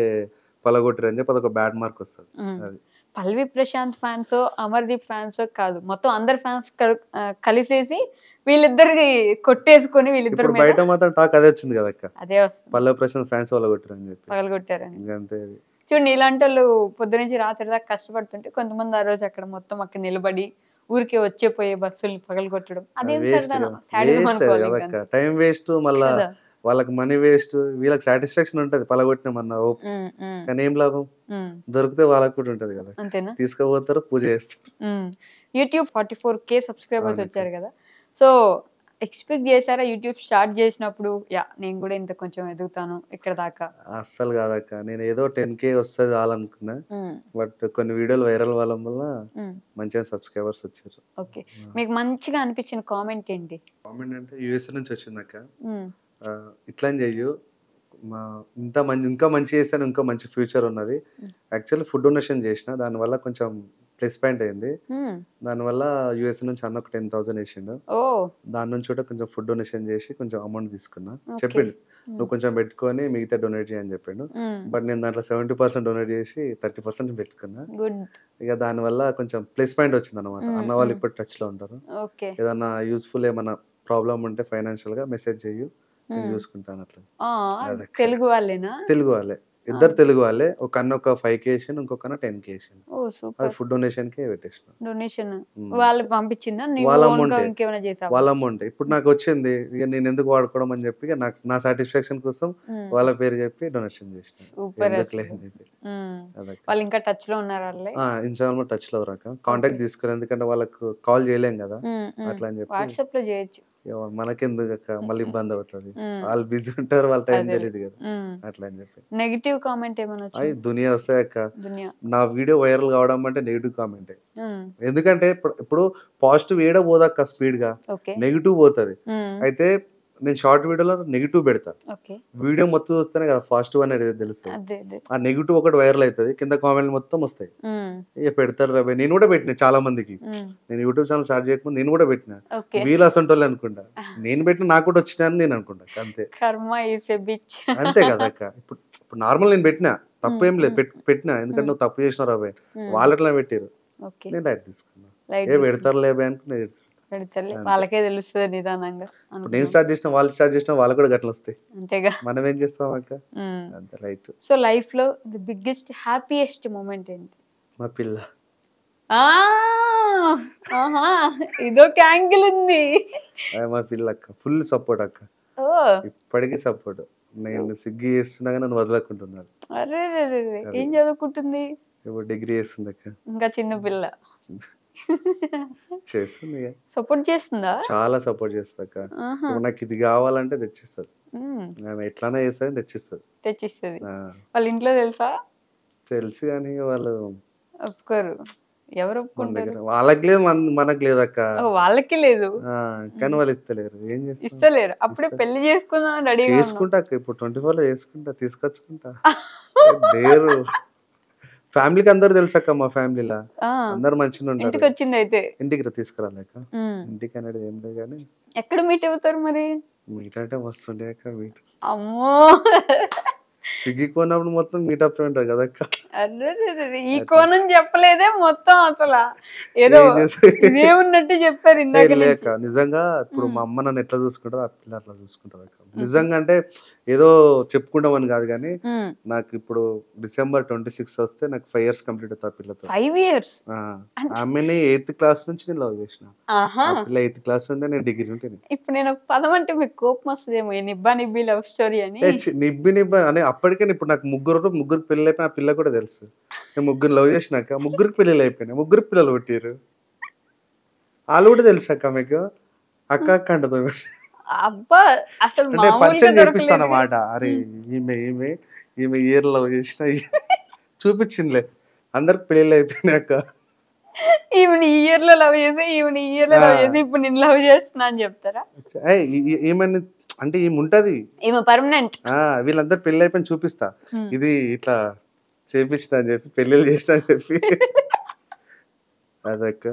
S2: పలగొట్టారు అని చెప్పి అదొక బ్యాడ్ మార్క్ వస్తుంది. అది
S1: పల్లవి ప్రశాంత్ ఫ్యాన్స్ అమర్దీప్ ఫ్యాన్స్ కాదు, మొత్తం అందరు ఫ్యాన్స్ కలిసేసి వీళ్ళిద్దరికి కొట్టేసుకొని వీళ్ళిద్దరు
S2: బయట మాత్రం టాక్ అదే వచ్చింది కదా అక్క,
S1: అదే వస్తుంది,
S2: పల్లవి ప్రశాంత్ ఫ్యాన్స్ పలగొట్టారు అని చెప్పి
S1: పగలగొట్టారని.
S2: అంతే.
S1: చూడండి, ఇలాంటి వాళ్ళు పొద్దు నుంచి రాత్రి దాకా కష్టపడుతుంటే కొంతమంది ఆ రోజు అక్కడ మొత్తం అక్కడ నిలబడి ఊరికే వచ్చే పోయే బస్సులు పగలగొట్టడం, అదేం
S2: టైం వేస్ట్, మళ్ళా వాళ్ళకి మనీ వేస్ట్, వీళ్ళకి సాటిస్ఫాక్షన్ ఉంటది పలగొట్టినామన్న హోప్. కానీ ఏం లాభం, దొరికితే వాళ్ళకి కూడా ఉంటది కదా, తీసుకుపోతారు, పూజ చేస్తారు.
S1: యూట్యూబ్ 44K సబ్స్క్రైబర్స్ వచ్చారు కదా, సో ఎక్స్పెక్ట్ చేశారా యూట్యూబ్ స్టార్ట్ చేసినప్పుడు నేను కూడా ఇంత కొంచెం ఎదుగుతాను ఇక్కడ దాకా?
S2: అస్సలు కాదక్క, నేను ఏదో 10K వస్తుంది చాలనుకున్నా, బట్ కొన్ని వీడియోలు వైరల్ వాళ్ళ వల్ల మంచిగా సబ్స్క్రైబర్స్ వచ్చారు.
S1: ఓకే, మీకు మంచిగా అనిపించిన కామెంట్ ఏంటి?
S2: కామెంట్ అంటే యూఎస్ నుంచి వచ్చిందక్క, ఇట్లా చెయ్యు, ఇంకా మంచి చేస్తాను, ఇంకా మంచి ఫ్యూచర్ ఉన్నది. యాక్చువల్లీ ఫుడ్ డొనేషన్ చేసిన, దానివల్ల కొంచెం ప్లస్ పాయింట్ అయింది. దానివల్ల యూఎస్ నుంచి అన్న ఒక 10,000 వేసిండు, దాని నుంచి కూడా కొంచెం ఫుడ్ డొనేషన్ చేసి కొంచెం అమౌంట్ తీసుకున్నా. చెప్పిండు నువ్వు కొంచెం పెట్టుకొని మిగతా డొనేట్ చేయని చెప్పిండు, బట్ నేను దాంట్లో 70% డొనేట్ చేసి 30% పెట్టుకున్నా. ఇక దానివల్ల కొంచెం ప్లస్ పాయింట్ వచ్చింది అనమాట. అన్న వాళ్ళు ఇప్పుడు టచ్ లో ఉంటారు, ఏదన్నా యూస్ఫుల్ ఏమన్నా ప్రాబ్లం ఉంటే ఫైనాన్షియల్ గా మెసేజ్ చెయ్యు, నేను చూసుకుంటాను. అట్లా
S1: తెలుగు వాళ్ళేనా?
S2: తెలుగు వాళ్ళే, ఇద్దరు తెలుగు వాళ్ళే. ఒక అన్న ఒక 5K వేసాను, ఇంకొక 10K వేసాను. అది ఫుడ్ డొనేషన్ కే పెట్టేసిన.
S1: డొనేషన్ వాళ్ళకి పంపించిందా? వాళ్ళ అమౌంట్
S2: ఇప్పుడు నాకు వచ్చింది, ఇక నేను ఎందుకు వాడుకోవడం అని చెప్పి నా సాటిస్ఫాక్షన్ కోసం వాళ్ళ పేరు చెప్పి డొనేషన్ చేసిన.
S1: వాళ్ళు ఇంకా టచ్ లో ఉన్నారు,
S2: ఇన్స్టాగ్రామ్ టచ్ లో రాక కాంటాక్ట్ తీసుకోవాలి, ఎందుకంటే వాళ్ళకు కాల్ చేయలేం కదా, అట్లా అని చెప్పి
S1: వాట్సాప్ లో చేయొచ్చు.
S2: మనకెందుకు మళ్ళీ ఇబ్బంది అవుతుంది, వాళ్ళు బిజీ ఉంటారు, వాళ్ళ టైం తెలియదు కదా, అట్లా అని చెప్పి.
S1: నెగిటివ్ కామెంట్ ఏమైనా
S2: దునియా వస్తాయి అక్క. నా వీడియో వైరల్ కావడం అంటే నెగిటివ్ కామెంట్, ఎందుకంటే ఇప్పుడు పాజిటివ్ ఏడ పోదక్క స్పీడ్ గా, నెగిటివ్ పోతుంది. అయితే నేను షార్ట్ వీడియోలో నెగిటివ్ పెడతా, వీడియో మొత్తం చూస్తేనే కదా పాజిటివ్ అనేది తెలుస్తుంది. ఆ నెగిటివ్ ఒకటి వైరల్ అవుతుంది, కింద కామెంట్ మొత్తం వస్తాయి, ఇక పెడతారు రవి. నేను కూడా పెట్టిన చాలా మందికి, నేను యూట్యూబ్ ఛానల్ స్టార్ట్ చేయకముందు నేను కూడా పెట్టిన, వీళ్ళు అసంటోళ్ళు అనుకుంటా, నేను పెట్టిన నాకు కూడా వచ్చినాయని నేను అనుకుంటా, అంతే. అంతే కదా అక్క, ఇప్పుడు నార్మల్ నేను పెట్టినా తప్పేం లేదు, పెట్టినా, ఎందుకంటే నువ్వు తప్పు చేసినావు రాబోయే, వాళ్ళు అట్లా పెట్టారు, నేను లైట్ తీసుకున్నా, ఏ పెడతారు లేబే అనుకున్నా,
S1: వాళ్ళకే తెలుస్తుంది నిదానంగా.
S2: నేను స్టార్ట్ చేసిన వాళ్ళు స్టార్ట్ చేసిన వాళ్ళకి కూడా గట్ల వస్తాయి, అంతేగా, మనం ఏం చేస్తాం అక్క, అంతే రైట్.
S1: సో లైఫ్ లో ది బిగ్గెస్ట్ హ్యాపీయెస్ట్ మూమెంట్ ఏంటి?
S2: మా పిల్ల.
S1: ఇదొక యాంగిల్ ఉంది,
S2: మా పిల్ల అక్క, ఫుల్ సపోర్ట్ అక్క, ఇప్పటికీ సపోర్ట్. నేను సిగ్గు చేస్తున్నా కానీ నన్ను వదలకుంటున్నాను.
S1: అరే ఏం చదువుకుంటుంది?
S2: ఇప్పుడు డిగ్రీ చేస్తుంది అక్క,
S1: ఇంకా చిన్న పిల్ల.
S2: చేస్తుంది,
S1: సపోర్ట్ చేస్తుందా?
S2: చాలా సపోర్ట్ చేస్తా అక్క. ఇప్పుడు నాకు ఇది కావాలంటే తెచ్చిస్తుంది, ఆమె ఎట్లానే చేస్తా తెచ్చిస్తుంది.
S1: వాళ్ళ ఇంట్లో తెలుసా?
S2: తెలుసు, కానీ వాళ్ళు
S1: ఒప్పుకోరు. ఎవరు ఒప్పుకుంటారు?
S2: వాళ్ళకి లేదు, మనకు లేదు అక్క. వాళ్ళకి
S1: లేదు,
S2: కానీ వాళ్ళు ఇస్తలేరు, ఏం చేస్తారు,
S1: ఇస్తలేరు. అప్పుడే పెళ్లి చేసుకుందాం రెడీ
S2: చేసుకుంటా అక్క, ఇప్పుడు 24 లో చేసుకుంటా, తీసుకొచ్చుకుంటా. డేరు ఫ్యామిలీకి అందరు తెలుసు అక్క, మా ఫ్యామిలీలో అందరు మంచిగా ఉంటారు.
S1: ఇంటికి వచ్చింది అయితే
S2: ఇంటికి తీసుకురాలేక, ఇంటికి అనేది ఏం లేదు. కానీ
S1: ఎక్కడ మీట్ అవుతారు మరి?
S2: మీట్ అంటే వస్తుండే అక్క, మీట్.
S1: అమ్మో,
S2: స్విగ్గీ కొన్నప్పుడు మొత్తం మీటప్ ఉంటుంది కదా అక్క.
S1: అర్రెర్రెర్రె, ఈ కోణం చెప్పలేదే మొత్తం అసలు. ఏదో
S2: ఏం చేస్తా
S1: ఇదే ఉన్నట్టు చెప్పారు ఇందాక నుంచి.
S2: లేక నిజంగా ఇప్పుడు మా అమ్మ నన్ను ఎట్లా చూసుకుంటుందో ఆ పిల్ల అట్లా చూసుకుంటుంది అక్క. నిజంగా అంటే ఏదో చెప్పుకుంటామని కాదు కానీ
S1: ఉమ్.
S2: నాకు ఇప్పుడు December 26 వస్తే నాకు 5 years కంప్లీట్ అవుతుంది ఆ పిల్లతో.
S1: 5 years.
S2: ఆ, ఆమెని 8th క్లాస్ నుంచి నేను లవ్ చేసిన.
S1: ఆహా.
S2: ఆ పిల్ల 8th క్లాస్ ఉంటే నేను డిగ్రీ ఉంటాను.
S1: ఇప్పుడు నేను ఒక పదం అంటే మీకు కోపం వస్తుందేమో, ఈ నిబ్బా నిబ్బి లవ్ స్టోరీ అని.
S2: నిబ్బి నిబ్బి అని అప్పటికే ఇప్పుడు నాకు ముగ్గురికి పెళ్ళి అయిపోయిన ఆ పిల్ల కూడా తెలుసు. నేను ముగ్గురు లవ్ చేసినాక ముగ్గురికి పెళ్ళిళ్ళు అయిపోయినాయి, ముగ్గురికి పిల్లలు పుట్టిరు. వాళ్ళు కూడా తెలుసు అక్క మీకు, అక్క అక్క అంటది.
S1: అబ్బా అసలు
S2: అంటే
S1: మామూలుగా
S2: పరిచయం చేపిస్తాను
S1: దొరకలేదు.
S2: అన్నమాట. అరే ఈమె ఈమె ఈమె ఇయర్ లవ్ చేసిన చూపించిందిలే. అందరికి పెళ్ళిళ్ళు అయిపోయినాక
S1: ఈవెన్ ఈ ఇయర్ లో లవ్ చేసి, ఈవెన్ ఈ ఇయర్ లో లవ్ చేసి ఇప్పుడు నేను లవ్ చేస్తున్నా అని చెప్తారా?
S2: ఈమె అంటే ఈమె ఉంటది,
S1: ఈమె పర్మనెంట్.
S2: వీళ్ళందరు పెళ్ళి అయిపోయి చూపిస్తా, ఇది ఇట్లా చేపించిన అని చెప్పి పెళ్ళిళ్ళు చేసిన అని చెప్పి. అదక్క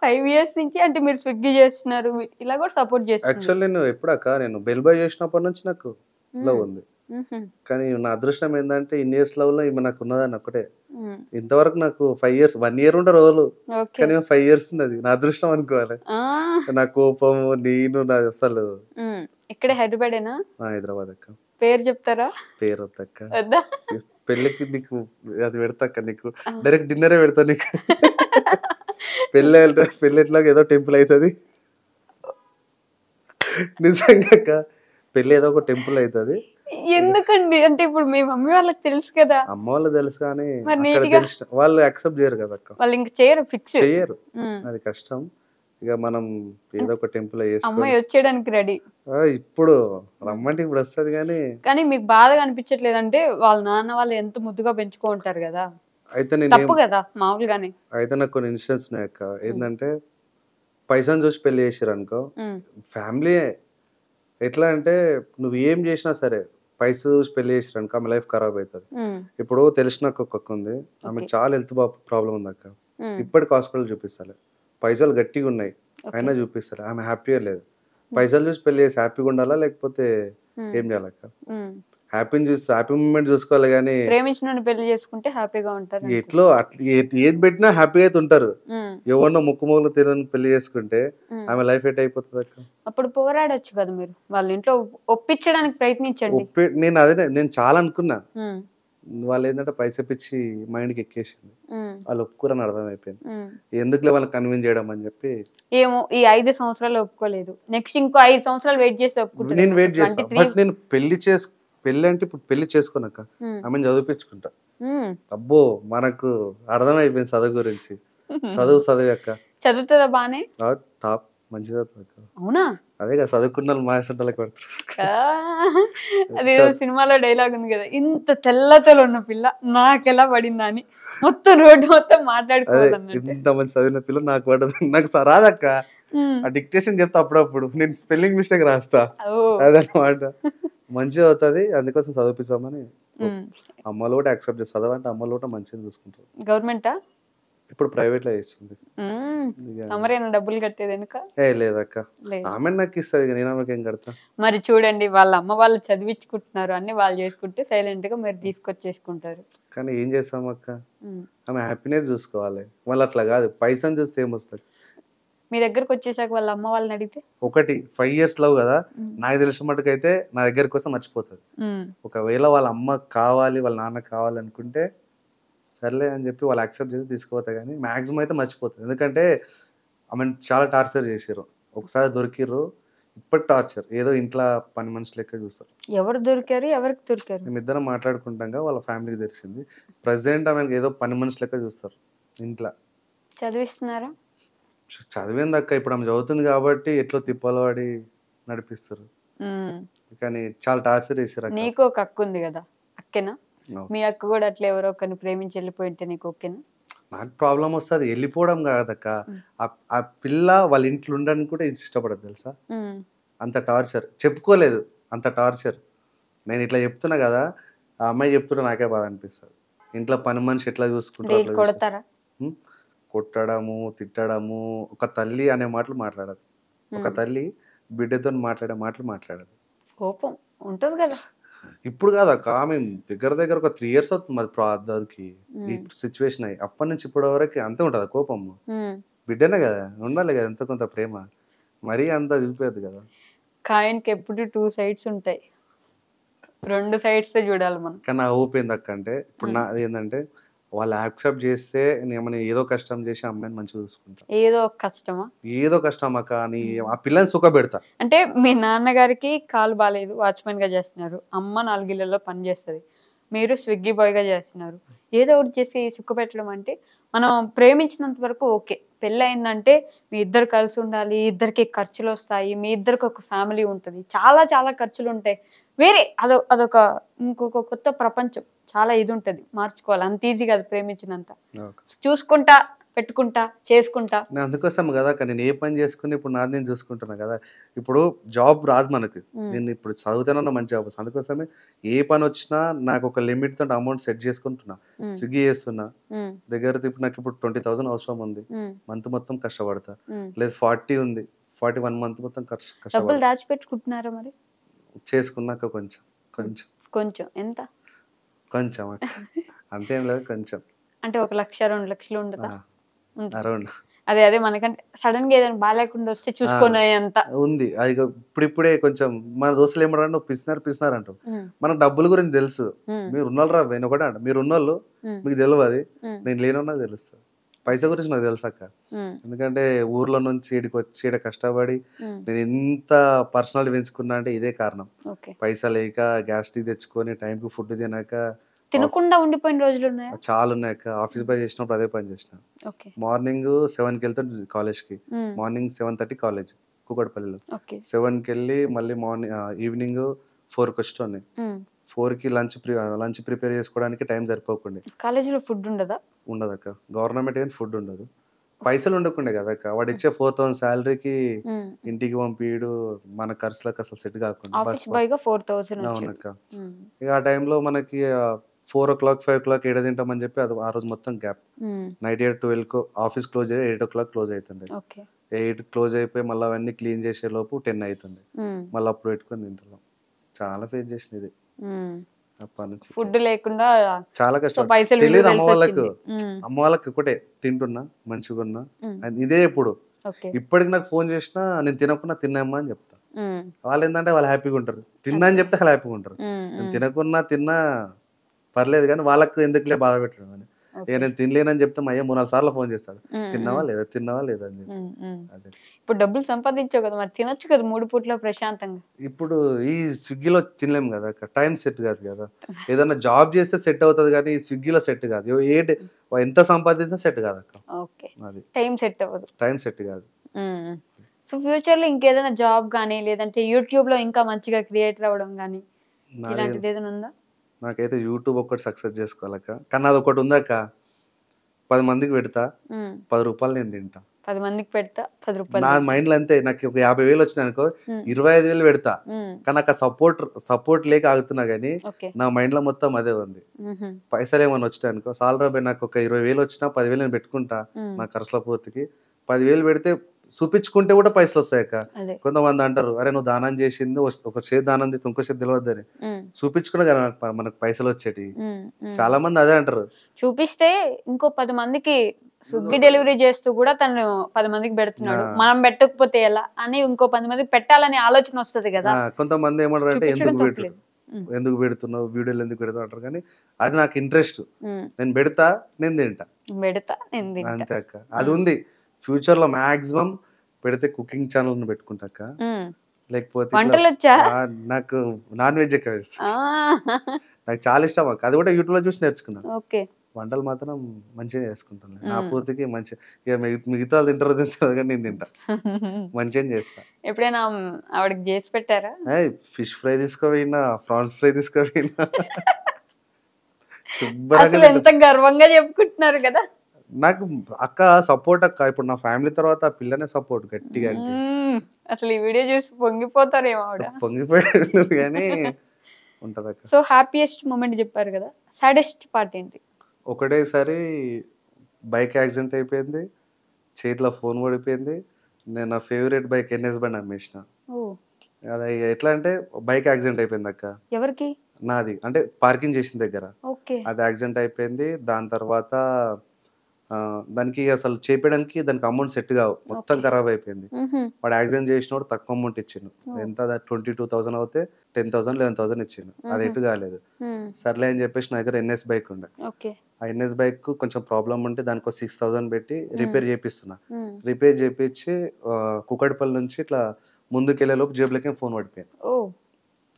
S1: 5 years నుంచి అంటే మీరు స్విగ్గీ చేస్తున్నారు, ఇలా కూడా సపోర్ట్ చేస్తున్నారు.
S2: యాక్చువల్ నేను ఎప్పుడక్క నేను బెల్ బాయ్ చేసినప్పటి నుంచి నాకు లవ్ ఉంది. కానీ నా అదృష్టం ఏంటంటే ఇన్ని ఇయర్స్ లవ్ లో ఈమె నాకు ఉన్నదని ఒకటే. ఇంతవరకు నాకు 5 years 1 year ఉండే రోజులు, కానీ 5 years ఉన్నది. నా అదృష్టం అనుకోవాలి. నా కోపము నేను నా అసలు.
S1: ఇక్కడే హైదరాబాదేనా?
S2: హైదరాబాద్ అక్క.
S1: పేరు చెప్తారా?
S2: పేరు వద్దక్క. పెళ్ళికి నీకు అది పెడతాక్క, నీకు డైరెక్ట్ డిన్నరే పెడతా నీకు. పెళ్ళి ఎట్లాగ ఏదో టెంపుల్ అవుతుంది నిజంగా. పెళ్ళి ఏదో ఒక టెంపుల్ అవుతుంది.
S1: ఎందుకండి అంటే ఇప్పుడు మీ మమ్మీ వాళ్ళకి తెలుసు కదా.
S2: అమ్మ వాళ్ళు తెలుసు కానీ అక్కడ తెలుసు వాళ్ళు యాక్సెప్ట్ చేయరు కదా అక్క.
S1: వాళ్ళు ఇంకా చేయరు, ఫిక్స్
S2: చేయరు, అది కష్టం. ఇక మనం ఏదో ఒక టెంపుల్
S1: అమ్మాయి వచ్చేయడానికి రెడీ.
S2: ఇప్పుడు రమ్మంటే ఇప్పుడు వస్తుంది
S1: కానీ మీకు బాధగా అనిపించట్లేదు అంటే వాళ్ళ నాన్న వాళ్ళు ఎంత ముద్దుగా పెంచుకుంటారు కదా.
S2: అయితే నేను
S1: తప్పు కదా మామూలుగానే.
S2: అయితే నాకు కొన్ని ఇన్సిడెంట్స్ ఉన్నాయి అక్క. ఏంటంటే పైసను చూసి పెళ్లి చేసారు అనుకో, ఫ్యామిలీ ఎట్లా అంటే నువ్వు ఏం చేసినా సరే పైసా చూసి పెళ్లి చేసారు అనుకో ఆమె లైఫ్ ఖరాబ్ అవుతుంది. ఇప్పుడు తెలిసిన ఒక్కొక్క ఉంది, ఆమెకు చాలా హెల్త్ ప్రాబ్లం ఉంది అక్క. ఇప్పటికి హాస్పిటల్ చూపిస్తాలే, పైసలు గట్టిగా ఉన్నాయి అయినా చూపిస్తారు, ఆమె హ్యాపీగా లేదు. పైసలు చూసి పెళ్లి చేసి హ్యాపీగా ఉండాలా లేకపోతే ఏం చేయాలక్క? హ్యాపీ మూమెంట్ చూసుకోవాలి కానీ
S1: ప్రేమించిన పెళ్లి చేసుకుంటే హ్యాపీగా ఉంటారు.
S2: ఎట్లో ఏది పెట్టినా హ్యాపీగా అయితే ఉంటారు. ఎవరినో ముక్కుమోగులు తినని పెళ్లి చేసుకుంటే ఆమె లైఫ్ ఎట్ అయిపోతుంది అక్క.
S1: అప్పుడు పోరాడొచ్చు కదా మీరు, వాళ్ళ ఇంట్లో ఒప్పించడానికి ప్రయత్నించండి.
S2: నేను చాలా అనుకున్నా, వాళ్ళు ఏంటంటే పైసా పిచ్చి మైండ్కి ఎక్కేసింది, వాళ్ళు ఒప్పుకోరని అర్థమైపోయింది. ఎందుకులే వాళ్ళని కన్విన్స్ చేయడం అని చెప్పి
S1: ఏమో ఈ 5 సంవత్సరాలు ఒప్పుకోలేదు, నెక్స్ట్ ఇంకో 5 సంవత్సరాలు వెయిట్ చేసి ఒప్పుకుంటారు.
S2: నేను వెయిట్ చేస్తాను, బట్ నేను పెళ్లి అంటే ఇప్పుడు పెళ్లి చేసుకోనక్క, ఆమెను చదివించుకుంటా. అబ్బో మనకు అర్థమైపోయింది చదువు గురించి. చదువు అక్క.
S1: చదువుతుందా బానే?
S2: టాప్ మంచి చదువు అక్క.
S1: అవునా?
S2: అదే కదా చదువుకున్న మాయసంటలకు పెడతారు.
S1: అదే సినిమాలో డైలాగ్ ఉంది కదా, ఇంత తెల్లతలు ఉన్న పిల్ల నాకెలా పడిందా అని మొత్తం రోడ్డు మొత్తం మాట్లాడుకోవాలి.
S2: ఇంత మంచి చదివిన పిల్ల నాకు పడదు, నాకు రాదక్క. ఆ డిక్టేషన్ చెప్తా అప్పుడప్పుడు, నేను స్పెల్లింగ్ మిస్టేక్ రాస్తా, అదనమాట. మంచిగా అవుతుంది, అందుకోసం చదివిస్తామని. అమ్మలు కూడా యాక్సెప్ట్ చేస్తారు, చదవంటే అమ్మలు కూడా మంచిగా చూసుకుంటారు.
S1: గవర్నమెంటా?
S2: ఇప్పుడు ప్రైవేట్ లో చేస్తుంది.
S1: డబ్బులు కట్టేది ఎందుక?
S2: లేదక్క, ఆమె నాకు ఇస్తుంది, నేను ఆమెకి ఏం కడతా.
S1: మరి చూడండి, వాళ్ళ అమ్మ వాళ్ళు చదివించుకుంటున్నారు, అన్ని వాళ్ళు చేసుకుంటే సైలెంట్ గా మీరు తీసుకొచ్చేసుకుంటారు.
S2: కానీ ఏం చేస్తాం అక్క, ఆమె హ్యాపీనెస్ చూసుకోవాలి. వాళ్ళు అట్లా కాదు, పైసను చూస్తే ఏమొస్తుంది.
S1: మీ దగ్గరకు వచ్చేసాక వాళ్ళ అమ్మ వాళ్ళని అడిగితే
S2: ఒకటి 5 years లవ్ కదా, నాకు తెలిసిన మటుకైతే నా దగ్గర కోసం మర్చిపోతుంది. ఒకవేళ వాళ్ళ అమ్మ కావాలి వాళ్ళ నాన్న కావాలి అనుకుంటే సర్లే అని చెప్పి వాళ్ళు యాక్సెప్ట్ చేసి తీసుకుపోతా, కానీ మ్యాక్సిమం అయితే మర్చిపోతుంది. ఎందుకంటే ఆమె చాలా టార్చర్ చేసారు, ఒకసారి దొరికిర్రు, ఇప్పటి టార్చర్ ఏదో ఇంట్లో పని మనుషులు లెక్క చూస్తారు.
S1: ఎవరు దొరికారు, ఎవరికి దొరికారు?
S2: మేమిద్దరం మాట్లాడుకుంటాం, వాళ్ళ ఫ్యామిలీకి తెలిసింది. ప్రెసిడెంట్ ఆమెకి ఏదో పని మనుషులు లెక్క చూస్తారు ఇంట్లో.
S1: చదివిస్తున్నారా?
S2: చదివింది అక్క, ఇప్పుడు ఆమె చదువుతుంది కాబట్టి ఎట్లో తిప్పలు పడి నడిపిస్తారు, కానీ చాలా టార్చర్ చేశారు.
S1: నీకు ఒక అక్క ఉంది కదా, అక్కేనా? మీ అక్క కూడా అట్లా ఎవరో ఒకరిని ప్రేమించి వెళ్ళిపోయింటే నీకు ఓకేనా?
S2: నాకు ప్రాబ్లం వస్తుంది, వెళ్ళిపోవడం కాదక్క, ఆ పిల్ల వాళ్ళ ఇంట్లో ఉండడానికి కూడా ఇష్టపడదు తెలుసా. అంత టార్చర్, చెప్పుకోలేదు అంత టార్చర్. నేను ఇట్లా చెప్తున్నా కదా, ఆ అమ్మాయి చెప్తుంటే నాకే బాధ అనిపిస్తుంది. ఇంట్లో పని మనిషి ఎట్లా చూసుకుంటారు, కొట్టడము తిట్టడము. ఒక తల్లి అనే మాటలు మాట్లాడదు, ఒక తల్లి బిడ్డతో మాట్లాడే మాటలు మాట్లాడదు.
S1: కోపం ఉంటది కదా.
S2: ఇప్పుడు కాదు అక్క, ఆమె దగ్గర దగ్గర ఒక 3 ఇయర్స్ అవుతుంది మాది దానికి ఈ సిచ్యువేషన్ అయ్యి. అప్పటి నుంచి ఇప్పటి వరకు అంతే ఉంటుందా కోపం? బిడ్డనే కదా, ఉండాలి కదా ఎంతో కొంత ప్రేమ, మరీ అంత చూపించదు కదా.
S1: కాయిన్కి ఎప్పుడు 2 సైడ్స్ ఉంటాయి, 2 సైడ్స్ చూడాలి మనం.
S2: కానీ నా ఊపు ఏందక్క అంటే ఇప్పుడు నాది ఏంటంటే వాళ్ళు యాక్సెప్ట్ చేస్తే నేను ఏదో కష్టం చేసి అమ్మాయిని మంచిగా చూసుకుంటా.
S1: ఏదో ఒక కష్టమా?
S2: ఏదో కష్టమా కానీ ఆ పిల్లని సుఖ పెడతా.
S1: అంటే మీ నాన్నగారికి కాలు బాగాలేదు, వాచ్మెన్ గా చేస్తున్నారు, అమ్మ 4 ఇళ్లలో పని చేస్తుంది, మీరు స్విగ్గీ బాయ్ గా చేస్తున్నారు, ఏదో ఒకటి చేసి సుఖ పెట్టడం అంటే మనం ప్రేమించినంత వరకు ఓకే. పెళ్ళి అయిందంటే మీ ఇద్దరు కలిసి ఉండాలి, ఇద్దరికి ఖర్చులు వస్తాయి, మీ ఇద్దరికి ఒక ఫ్యామిలీ ఉంటుంది, చాలా చాలా ఖర్చులు ఉంటాయి, వేరే అదొక ఇంకొక కొత్త ప్రపంచం, చాలా ఇది ఉంటుంది, మార్చుకోవాలి. అంత ఈజీ కాదు ప్రేమించినంత. చూసుకుంటా, పెట్టుకుంటా, చేసుకుంటా.
S2: నేను అందుకోసం కదా నేను ఏ పని చేసుకుని ఇప్పుడు నాది నేను చూసుకుంటున్నా కదా. ఇప్పుడు జాబ్ రాదు మనకి, నేను ఇప్పుడు చదువుతానన్నా మంచి జాబ్, అందుకోసమే ఏ పని వచ్చినా నాకు ఒక లిమిట్ తోటి అమౌంట్ సెట్ చేసుకుంటున్నా. స్విగ్గీ చేస్తున్నా, దగ్గర ఇప్పుడు నాకు ఇప్పుడు 20,000 అవసరం ఉంది, మంత్ మొత్తం కష్టపడతా. లేదు 40 ఉంది, 41 మంత్ మొత్తం
S1: డబ్బులు దాచిపెట్టుకుంటున్నారా మరి?
S2: చేసుకున్నాక కొంచెం కొంచెం
S1: కొంచెం ఎంత?
S2: కొంచెం అంతేం లేదు, కొంచెం
S1: అంటే 1 లక్ష 2 లక్షలు ఉండదా?
S2: అరౌండ్.
S1: అదే మనకంటే సడన్ గా ఏదైనా బాగాలేకుండా వస్తే చూసుకునే అంత
S2: ఉంది. అది ఇప్పుడిప్పుడే కొంచెం మన దోస్తులు ఏమంటారు, నువ్వు పిసినారు అంటావు. మనకు డబ్బుల గురించి తెలుసు, మీరు ఉన్నోళ్ళు రా నేను ఒకటే అంట, మీరు ఉన్నోళ్ళు మీకు తెలియదు, అది నేను లేనున్నా తెలుస్తుంది. పైసా గురించి నాకు తెలుసు అక్క, ఎందుకంటే ఊర్లో నుంచి ఈడికి వచ్చి ఈడ కష్టపడి నేను ఎంత పర్సనల్ పెంచుకున్నా అంటే ఇదే కారణం. పైసా లేక గ్యాస్ టీ తెచ్చుకొని టైంకి ఫుడ్ తినక
S1: తినకుండా ఉండిపోయిన రోజులు ఉన్నాయా?
S2: చాలా ఉన్నాయి అక్క. ఆఫీస్ బాయ్ చేసినప్పుడు అదే పని చేసిన. మార్నింగ్ 7కి వెళ్తాను కాలేజ్కి, మార్నింగ్ 7:30 కాలేజ్ కూకట్పల్లిలో, 7కి వెళ్ళి మళ్ళీ ఈవినింగ్ 4కి వస్తుంది. 4కి లంచ్ ప్రిపేర్ చేసుకోవడానికి టైం సరిపోకుండా.
S1: కాలేజీలో ఫుడ్ ఉండదా?
S2: ఉండదు అక్క, గవర్నమెంట్ కానీ ఫుడ్ ఉండదు. పైసలు ఉండకుండే కదా అక్క, వాడు ఇచ్చే 4,000 శాలరీకి ఇంటికి పంపిడు, మన ఖర్చులకు అసలు సెట్ కాకుండా. అవునక్క, ఇక ఆ టైంలో మనకి 4 o'clock 5 o'clock ఏడ తింటామని చెప్పి అది ఆ రోజు మొత్తం గ్యాప్. నైట్ 12 ఆఫీస్ క్లోజ్ అయ్యి 8 o'clock క్లోజ్ అవుతుండే. 8 క్లోజ్ అయిపోయి మళ్ళీ అవన్నీ క్లీన్ చేసే లోపు 10 అవుతుండే. మళ్ళీ అప్పుడు పెట్టుకొని తింటున్నాం. చాలా ఫేస్ చేసిన ఇది అప్పటి నుంచి.
S1: ఫుడ్ లేకుండా
S2: చాలా కష్టం. తెలియదు అమ్మ వాళ్ళకి ఒకటే, తింటున్నా మంచిగా ఉన్నా ఇదే. ఇప్పటికి నాకు ఫోన్ చేసినా నేను తినకున్నా తిన్నామ్మా అని చెప్తా. వాళ్ళు ఏంటంటే వాళ్ళు హ్యాపీగా ఉంటారు, తిన్నా అని చెప్తే వాళ్ళు హ్యాపీగా ఉంటారు. నేను తిన్నా పర్లేదు కానీ వాళ్ళకు ఎందుకులే బాధ పెట్టడం అని. నేను తినలేనని చెప్తే అయ్యా 3-4 సార్లు ఫోన్ చేస్తాడు, తిన్నావా లేదా అని చెప్పి. అదే
S1: ఇప్పుడు డబ్బులు సంపాదించావు కదా, మరి తినొచ్చు కదా 3 పూట్ల ప్రశాంతంగా.
S2: ఇప్పుడు ఈ స్విగ్గీలో తినలేము కదా, టైం సెట్ కాదు కదా. ఏదైనా జాబ్ చేస్తే సెట్ అవుతుంది కానీ స్విగ్గీలో సెట్ కాదు. ఎంత సంపాదించినా సెట్ కాదు అక్క.
S1: అది టైం సెట్ అవ్వదు,
S2: టైం సెట్ కాదు.
S1: సో ఫ్యూచర్ లో ఇంకేదైనా జాబ్ కానీ లేదంటే యూట్యూబ్ లో ఇంకా మంచిగా క్రియేటర్ అవ్వడం కానీ ఇలాంటిది ఏదైనా ఉందా?
S2: నాకైతే యూట్యూబ్ ఒక్కటి సక్సెస్ చేసుకోవాలక్క, కానీ అది ఒకటి ఉందాక, 10 మందికి పెడతా 10 రూపాయలు నేను తింటా.
S1: 10 మందికి పెడతా 10 రూపాయలు.
S2: నా మైండ్ లో అంతే, నాకు ఒక 50,000 వచ్చినాయి అనుకో 25,000 పెడతా. కానీ నాకు సపోర్ట్ లేక ఆగుతున్నా గానీ నా మైండ్ లో మొత్తం అదే ఉంది. పైసలు ఏమన్నా వచ్చినాయి అనుకో సాలరాబాయ్, నాకు ఒక 20,000 వచ్చినా 10,000 నేను పెట్టుకుంటా నా ఖర్చుల పూర్తికి. 10,000 పెడితే చూపించుకుంటే కూడా పైసలు వస్తాయక్క. కొంతమంది అంటారు, అరే నువ్వు దానం చేసింది ఒక చేతి దానం చేస్తే ఇంకో చేతి తెలియద్దని, చూపించుకున్నా కదా మనకు పైసలు వచ్చేటి. చాలా మంది అదే అంటారు,
S1: చూపిస్తే ఇంకో 10 మందికి స్విగ్గీ డెలివరీ చేస్తూ కూడా తను 10 మందికి పెడుతున్నాడు, మనం పెట్టకపోతే ఎలా అని ఇంకో 10 మందికి పెట్టాలని ఆలోచన వస్తుంది కదా.
S2: కొంతమంది ఏమంటారు అంటే ఎందుకు పెడుతున్నావు వీడియోలు ఎందుకు పెడతావు అంటారు, కానీ అది నాకు ఇంట్రెస్ట్. నేను పెడతా నేను తింటా అంతే అక్క. అది ఉంది. ఫ్యూచర్ లో మాక్సిమం పెడితే కుకింగ్ ఛానల్ పెట్టుకుంటాక, లేకపోతే నాకు నాన్ వెజ్ ఎక్కువ ఇష్టం, నాకు చాలా ఇష్టం అక్క. అది కూడా యూట్యూబ్ లో చూసి నేర్చుకున్నాను. వంటలు మాత్రం మంచిగా చేసుకుంటాను నా పూర్తికి. మంచి ఇక మిగతా తింటారో తింటారు కానీ నేను తింటా, మంచిగా చేస్తా.
S1: ఎప్పుడైనా ఆవిడకి చేసి పెట్టారా?
S2: ఫిష్ ఫ్రై తీసుకోపోయినా, ప్రాన్స్ ఫ్రై తీసుకోపోయినా.
S1: ఎంత గర్వంగా చెప్పుకుంటున్నారు కదా.
S2: నాకు అక్క సపోర్ట్ అక్క, ఇప్పుడు నా ఫ్యామిలీ తర్వాత పిల్లనే సపోర్ట్ గట్టిగా.
S1: అసలు ఈ వీడియో చూసి పొంగిపోతారేమో ఆవిడ.
S2: పొంగిపోయేది కానీ ఉంటది అక్క.
S1: సో హ్యాపీయెస్ట్ మూమెంట్ చెప్పారు కదా, సాడెస్ట్ పార్ట్ ఏంటి?
S2: ఒకటేసారి బైక్ యాక్సిడెంట్ అయిపోయింది, చేతిలో ఫోన్ పడిపోయింది. నేను నా ఫేవరెట్ బైక్ NS బండి అమ్మేసిన. అది ఎట్లా అంటే బైక్ యాక్సిడెంట్ అయిపోయింది అక్క.
S1: ఎవరికి?
S2: నాది అంటే పార్కింగ్ చేసిన దగ్గర
S1: ఓకే.
S2: అది యాక్సిడెంట్ అయిపోయింది. దాని తర్వాత దానికి అసలు చేపియడానికి దానికి అమౌంట్ సెట్ కావు. మొత్తం
S1: ఓకే.
S2: ఖరాబ్ అయిపోయింది.
S1: హుహు.
S2: వాడు యాక్సిడెంట్ చేసినోడు తక్కువ అమౌంట్ ఇచ్చిండు.
S1: ఓహ్!
S2: ఎంత 22,000 అవుతే 10,000, 11,000 ఇచ్చిండు. అది
S1: హుహు.
S2: ఎటు కాలేదు.
S1: హ్మ్.
S2: సర్లే అని చెప్పేసి నా దగ్గర ఎన్ఎస్ బైక్ ఉండే.
S1: ఓకే.
S2: ఆ ఎన్ఎస్ బైక్ కొంచెం ప్రాబ్లమ్ ఉంటే దానికో 6,000 పెట్టి రిపేర్ చేపిస్తున్నా.
S1: హ్మ్.
S2: రిపేర్ చేపిచ్చి కూకట్పల్లి నుంచి ఇట్లా ముందుకెళ్ళేలోపు జేబులోకి ఫోన్ పడిపోయింది.
S1: ఓహ్!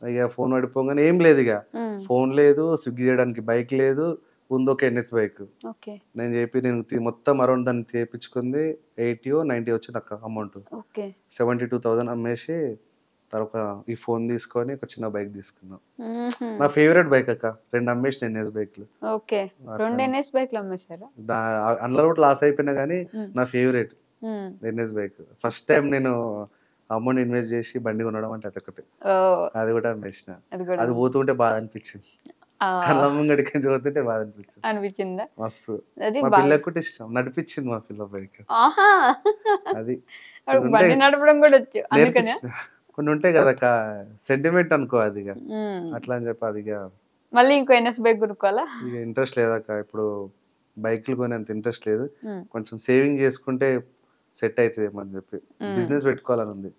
S2: ఇగ ఫోన్ పడిపోగానే ఏం లేదిగ.
S1: హ్మ్.
S2: ఫోన్ లేదు, స్విగ్గీ చేయడానికి బైక్ లేదు. ఉందొక ఎన్ఎస్ బైక్.
S1: ఓకే.
S2: నేను మొత్తం అరౌండ్ దాన్ని చేపించుకుంది 80 90 వచ్చిందక్క అమౌంట్.
S1: ఓకే.
S2: 72,000 అమ్మేసి తర్వాత ఈ ఫోన్ తీసుకొని ఒక చిన్న బైక్ తీసుకున్నా.
S1: హుహు.
S2: నా ఫేవరెట్ బైక్ అక్క. 2 అమ్మేసిన ఎన్ఎస్ బైక్‌లు.
S1: ఓకే.
S2: అట్లా
S1: 2 ఎన్ఎస్ బైక్‌లు అమ్మేసారా?
S2: దా అందులో కూడా లాస్ అయిపోయినా గానీ
S1: హ్మ్.
S2: నా favourite
S1: hmm.
S2: NS bike. First time నేను అమౌంట్ ఇన్వెస్ట్ చేసి బండి కొనడం అంటే అదొకటి.
S1: ఓహ్!
S2: అది కూడా అమ్మేసిన.
S1: అది కూడా
S2: అది పోతుంటే బాధ అనిపించింది.
S1: ఆ!
S2: కళ్ళ ముంగడికి పోతుంటే బాధ అనిపించింది.
S1: అనిపించిందా?
S2: మస్తు.
S1: అది
S2: మా
S1: బాగా
S2: పిల్లకి కూడా ఇష్టం. నడిపించింది మా పిల్ల బైక్.
S1: ఆహా!
S2: అది.
S1: వాడికి
S2: కొన్ని
S1: బండి
S2: ఉంటాయి
S1: నడపడం కూడా వచ్చు. అందుకనా?
S2: నేర్పించిన. కొన్ని ఉంటాయి కదక్క సెంటిమెంట్ అనుకో అదిగ.
S1: హ్మ్.
S2: అట్లా అని చెప్పి అదిగ
S1: మళ్ళీ ఇంకో ఎన్ఎస్ బైక్ కొనుక్కోవాలా?
S2: ఇక ఇంట్రెస్ట్ లేదక్క. ఇప్పుడు బైక్‌లు కొనేంత ఇంట్రెస్ట్ లేదు.
S1: హ్మ్.
S2: కొంచెం సేవింగ్ చేసుకుంటే సెట్ అయితదేమో అని చెప్పి.
S1: హ్మ్.
S2: బిజినెస్ పెట్టుకోవాలని ఉంది.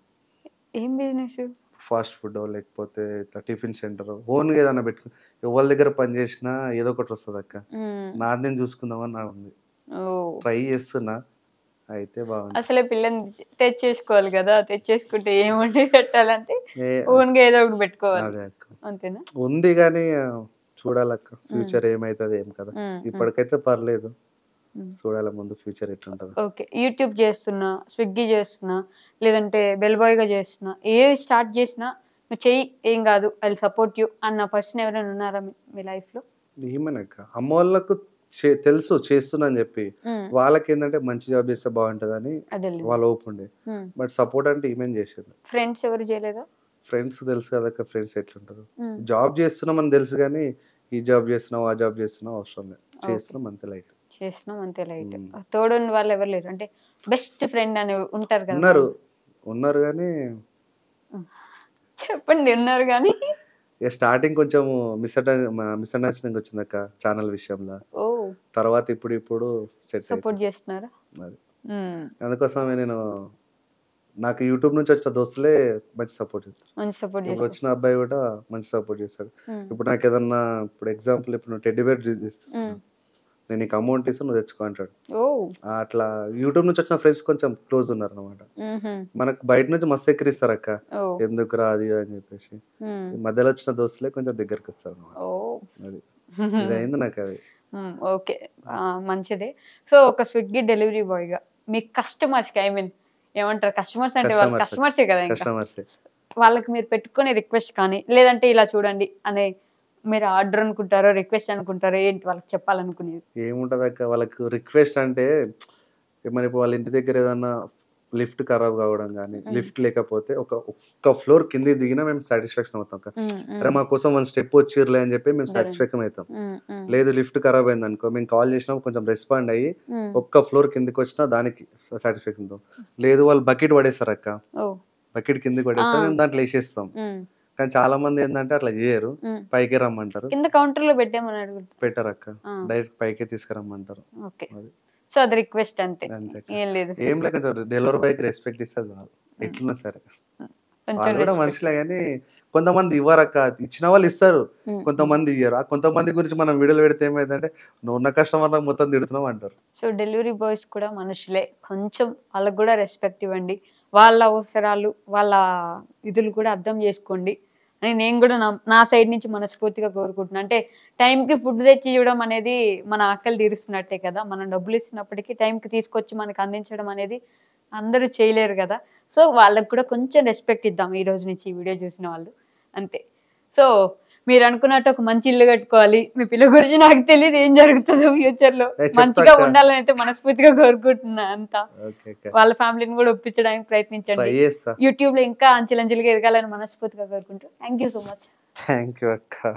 S1: ఏం బిజినెస్?
S2: ఫాస్ట్ ఫుడ్డో లేకపోతే ఇట్లా టిఫిన్ సెంటరో ఓన్‌గా ఏదైనా పెట్టుకో ఎవరి దగ్గర పని చేసినా ఏదో ఒకటి వస్తదక్క.
S1: హ్మ్.
S2: నాది నేను చూసుకుందామని నాదుంది.
S1: ఓహ్!
S2: ట్రై చేస్తున్నా. అయితే బాగుంటది.
S1: అసలే పిల్లని తెచ్చేసుకోవాలి కదా! తెచ్చేసుకుంటే ఏం వండి పెట్టాలంటే
S2: ఏ
S1: ఓన్‌గా ఏదో ఒకటి పెట్టుకోవాలి.
S2: అదే అక్క.
S1: అంతేనా?
S2: ఉంది గానీ చూడాలక్క.
S1: హ్మ్.
S2: ఫ్యూచర్ ఏమైతదో ఏం కదా!
S1: హ్మ్. హ్మ్.
S2: ఇప్పటికైతే పర్లేదు.
S1: హ్మ్.
S2: చూడాలి ముందు ఫ్యూచర్ ఎట్లుంటదో.
S1: ఓకే. యూట్యూబ్ చేస్తున్నా, స్విగ్గీ చేస్తున్నా, లేదంటే బెల్ బాయ్‌గా చేస్తున్నా, ఏది స్టార్ట్ చేసినా నువ్వు చెయ్యి ఏం కాదు. ఐ విల్ సపోర్ట్ యూ అన్న పర్సన్ ఎవరైనా ఉన్నారా మీ లైఫ్‌లో?
S2: ఏమోనక్క. అమ్మోళ్ళకు తెలుసు చేస్తున్నా అని చెప్పి.
S1: హ్మ్.
S2: వాళ్ళకేందంటే మంచి జాబ్ చేస్తే బాగుంటదని
S1: అదేలెండి.
S2: వాళ్ళ హోప్ ఉండే.
S1: హ్మ్.
S2: బట్ సపోర్ట్ అంటే ఈమెనే చేసింది.
S1: ఫ్రెండ్స్ ఎవరు చేయలేదా?
S2: ఫ్రెండ్స్ తెలుసు కదక్క ఫ్రెండ్స్ ఎట్లుంటరో.
S1: హ్మ్.
S2: జాబ్ చేస్తున్నామని తెలుసు గానీ, ఈ జాబ్ చేస్తున్నావు, ఆ జాబ్ చేస్తున్నావు అవసరం లేదు.
S1: ఓకే.
S2: చేస్తున్నాం అంతే లైట్.
S1: చేసినాం అంతే లైట్.
S2: హ్మ్.
S1: తోడున్న వాళ్ళు ఎవరు లేరు. అంటే బెస్ట్ ఫ్రెండ్ అని ఉంటారు కదా!
S2: ఉన్నారు. ఉన్నారు గానీ,
S1: హ్మ్. చెప్పండి ఉన్నారు గానీ.
S2: ఇగ స్టార్టింగ్ కొంచెం మిస్‌అండర్‌స్టాండింగ్ వచ్చిందక్క ఛానల్ విషయంలో.
S1: ఓహ్!
S2: తర్వాత ఇప్పుడు సెట్
S1: సపోర్ట్
S2: అయితుంది.
S1: చేస్తున్నారా?
S2: అది.
S1: హ్మ్.
S2: అందుకోసమే నాకు యూట్యూబ్ నుంచి వచ్చిన దోస్తులే మంచి సపోర్ట్ చేస్తారు.
S1: మంచి సపోర్ట్ చేస్తారు.
S2: ఇప్పుడొచ్చిన అబ్బాయి గూడా మంచి సపోర్ట్ చేస్తాడు.
S1: హ్మ్.
S2: ఇప్పుడు నాకేదన్నా ఇప్పుడు ఎగ్జాంపుల్ ఇప్పుడు నువ్వు టెడ్డీ బేర్ తీసుకున్నావు.
S1: హ్మ్.
S2: నేను నీకు అమౌంట్ ఇస్తా నువ్వు తెచ్చుకో అంటాడు.
S1: ఓహ్!
S2: అట్లా యూట్యూబ్ నుంచి వచ్చిన ఫ్రెండ్స్ కొంచెం క్లోజ్ ఉన్నారనమాట.
S1: హుహు.
S2: మనకు బయట నుంచి మస్తు ఎక్కిరిస్తారక్క.
S1: ఓహ్!
S2: ఎందుకురా అది ఇది అని చెప్పేసి.
S1: హ్మ్.
S2: ఈ మధ్యలో వచ్చిన దోస్తులే కొంచెం దగ్గరికొస్తారనమాట.
S1: ఓహ్!
S2: అది. ఇదయింది నాకది.
S1: హ్మ్. ఓకే. మంచిదే. సో, ఒక స్విగ్గీ డెలివరీ బాయ్‌గా మీ కస్టమర్స్‌కి ఏమంటారు కస్టమర్స్ అంటే వాళ్ళు
S2: కస్టమర్స్
S1: కస్టమర్సే కదా! ఇంకా.
S2: కస్టమర్సే.
S1: వాళ్ళకి మీరు పెట్టుకునే రిక్వెస్ట్ కానీ, లేదంటే ఇలా చూడండి అనే మీరు ఆర్డర్ అనుకుంటారో, రిక్వెస్ట్ అనుకుంటారో ఏంటి వాళ్ళకి చెప్పాలనుకునేది?
S2: ఏముంటదక్క వాళ్ళకు రిక్వెస్ట్ అంటే ఇప్పుడు వాళ్ళ ఇంటి దగ్గర ఏదన్నా లిఫ్ట్ ఖరాబ్ కావడం గానీ,
S1: హ్మ్.
S2: లిఫ్ట్ లేకపోతే ఒక్క ఫ్లోర్ కిందకి దిగినా మేము సాటిస్ఫాక్షన్ అవుతాం అక్క.
S1: హ్మ్.
S2: అరే!
S1: హ్మ్.
S2: మా కోసం 1 స్టెప్ వచ్చిర్రులే అని చెప్పి మేము
S1: అదేలెండి.
S2: సాటిస్ఫాక్షన్ అయితాం.
S1: హ్మ్. హ్మ్.
S2: లేదు లిఫ్ట్ ఖరాబ్ అయిందనుకో మేము కాల్ చేసినప్పుడు కొంచెం రెస్పాండ్ అయ్యి
S1: హ్మ్.
S2: ఒక్క ఫ్లోర్ కిందకొచ్చినా దానికి సాటిస్ఫాక్షన్ అవుతాం. లేదు వాళ్ళు బకెట్ పడేస్తారక్క.
S1: ఓహ్!
S2: బకెట్ కిందకి
S1: ఆ!
S2: పడేస్తారు మేము దాంట్లో ఏసేస్తాం.
S1: హ్మ్.
S2: కానీ చాలా మంది ఏందంటే అట్లా జెయ్యరు.
S1: హ్మ్.
S2: పైకే రమ్మంటారు.
S1: కింద కౌంటర్‌లో పెట్టేమని అడుగుతారు.
S2: పెట్టరక్క.
S1: ఆ!
S2: డైరెక్ట్ పైకే తీసుకురమ్మంటారు.
S1: ఓకే.
S2: అది.
S1: సో, అది రిక్వెస్ట్ అంతే.
S2: అంతేక్క.
S1: ఏం లేదు.
S2: ఏం లే కొంచెం డెలివరీ బాయ్‌కి రెస్పెక్ట్ ఇస్తే చాలు.
S1: హ్మ్.
S2: ఎట్లున్నా సరే.
S1: హ్మ్. కొంచెం
S2: వాళ్ళు గూడా
S1: రెస్పెక్ట్.
S2: మనుషులే గానీ కొంతమంది ఇవ్వరక్క. ఇచ్చిన వాళ్ళు ఇస్తారు.
S1: హ్మ్.
S2: కొంతమంది ఇయ్యరు. ఆ కొంతమంది గురించి మనం వీడియోలు పెడితే ఏమైద్దంటే నువ్వున్న కస్టమర్‌లకు మొత్తం తిడుతున్నావు అంటారు.
S1: సో, డెలివరీ బాయ్స్ కూడా మనుషులే. కొంచెం వాళ్ళకి గూడా రెస్పెక్ట్ ఇవ్వండి. వాళ్ళ అవసరాలు, వాళ్ళ ఇదులు కూడా అర్థం జేసుకోండి అని నేను గూడా నా సైడ్ నుంచి మనస్ఫూర్తిగా కోరుకుంటున్నా. అంటే టైంకి ఫుడ్ తెచ్చి ఇవ్వడం అనేది మన ఆకలి తీరుస్తున్నట్టే కదా! మనం డబ్బులిస్తున్నప్పటికీ టైంకి తీసుకొచ్చి మనకు అందించడం అనేది అందరూ చేయలేరు గదా! సో, వాళ్ళకి కూడా కొంచెం రెస్పెక్ట్ ఇద్దాం ఈ రోజు నుంచి ఈ వీడియో చూసిన వాళ్ళు. అంతే. సో, మీరనుకున్నట్టు ఒక మంచి ఇల్లు కట్టుకోవాలి. మీ పిల్ల గురించి నాకు తెలీదు ఏం జరుగుతదో ఫ్యూచర్‌లో.
S2: చెప్తా
S1: మంచిగా
S2: అక్క.
S1: ఉండాలని అయితే మనస్ఫూర్తిగా కోరుకుంటున్నా అంతా.
S2: ఓకే అక్క.
S1: వాళ్ళ ఫ్యామిలీని గూడా ఒప్పించడానికి
S2: ట్రై
S1: ప్రయత్నించండి.
S2: చేస్తా.
S1: యూట్యూబ్‌లో ఇంకా అంచెలంచెలుగా ఎదగాలని మనస్ఫూర్తిగా కోరుకుంటూ thank you so much.
S2: Thank you అక్క.